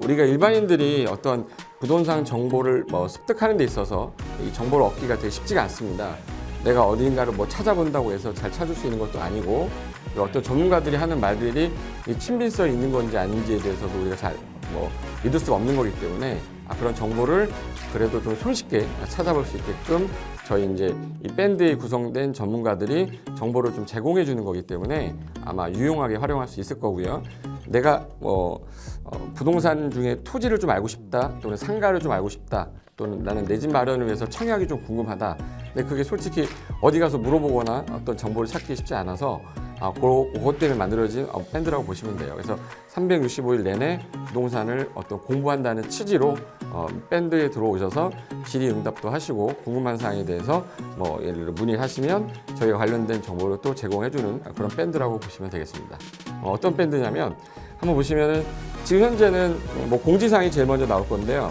우리가 일반인들이 어떤 부동산 정보를 습득하는 데 있어서 이 정보를 얻기가 되게 쉽지가 않습니다. 내가 어딘가를 찾아본다고 해서 잘 찾을 수 있는 것도 아니고 어떤 전문가들이 하는 말들이 이 친밀성이 있는 건지 아닌지에 대해서도 우리가 잘 믿을 수가 없는 거기 때문에 그런 정보를 그래도 좀 손쉽게 찾아볼 수 있게끔 저희 이제 이 밴드에 구성된 전문가들이 정보를 좀 제공해 주는 거기 때문에 아마 유용하게 활용할 수 있을 거고요. 내가 부동산 중에 토지를 좀 알고 싶다 또는 상가를 좀 알고 싶다 또는 나는 내 집 마련을 위해서 청약이 좀 궁금하다. 근데 그게 솔직히 어디 가서 물어보거나 어떤 정보를 찾기 쉽지 않아서 그것 때문에 만들어진 밴드라고 보시면 돼요. 그래서 365일 내내 부동산을 어떤 공부한다는 취지로 밴드에 들어오셔서 질의응답도 하시고 궁금한 사항에 대해서 뭐 예를 들어 문의하시면 저희가 관련된 정보를 또 제공해주는 그런 밴드라고 보시면 되겠습니다. 어떤 밴드냐면 한번 보시면은 지금 현재는 뭐 공지사항이 제일 먼저 나올 건데요.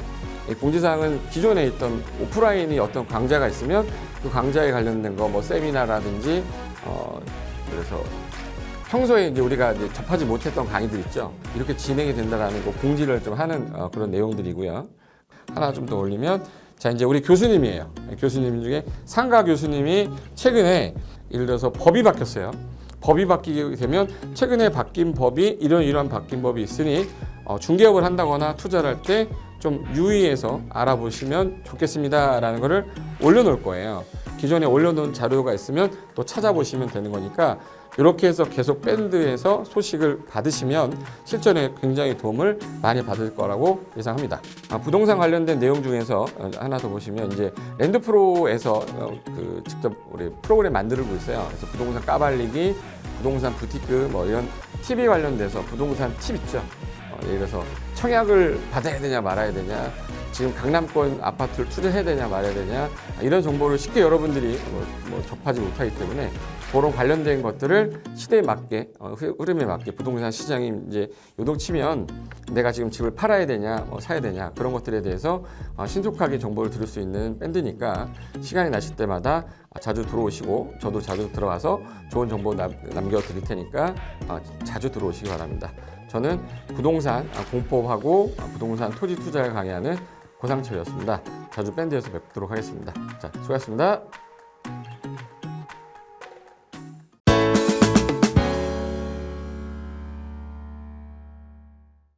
이 공지사항은 기존에 있던 오프라인이 어떤 강좌가 있으면 그 강좌에 관련된 거 뭐 세미나라든지 그래서 평소에 이제 우리가 이제 접하지 못했던 강의들 있죠. 이렇게 진행이 된다라는 거 공지를 좀 하는 그런 내용들이고요. 하나 좀 더 올리면 자 이제 우리 교수님이에요. 교수님 중에 상가 교수님이 최근에 예를 들어서 법이 바뀌었어요. 법이 바뀌게 되면 최근에 바뀐 법이 이러한 바뀐 법이 있으니 중개업을 한다거나 투자를 할 때 좀 유의해서 알아보시면 좋겠습니다라는 거를 올려놓을 거예요. 기존에 올려놓은 자료가 있으면 또 찾아보시면 되는 거니까 이렇게 해서 계속 밴드에서 소식을 받으시면 실전에 굉장히 도움을 많이 받을 거라고 예상합니다. 부동산 관련된 내용 중에서 하나 더 보시면 이제 랜드프로에서 그 직접 우리 프로그램 만들고 있어요. 그래서 부동산 까발리기, 부동산 부티크 뭐 이런 TV 관련돼서 부동산 팁 있죠. 예를 들어서 청약을 받아야 되냐 말아야 되냐, 지금 강남권 아파트를 투자해야 되냐 말아야 되냐 이런 정보를 쉽게 여러분들이 뭐 접하지 못하기 때문에 그런 관련된 것들을 시대에 맞게 흐름에 맞게 부동산 시장이 이제 요동치면 내가 지금 집을 팔아야 되냐 사야 되냐 그런 것들에 대해서 신속하게 정보를 들을 수 있는 밴드니까 시간이 나실 때마다 자주 들어오시고 저도 자주 들어가서 좋은 정보 남겨드릴 테니까 자주 들어오시기 바랍니다. 저는 부동산 공법하고 부동산 토지 투자를 강의하는 고상철이었습니다. 자주 밴드에서 뵙도록 하겠습니다. 자, 수고하셨습니다.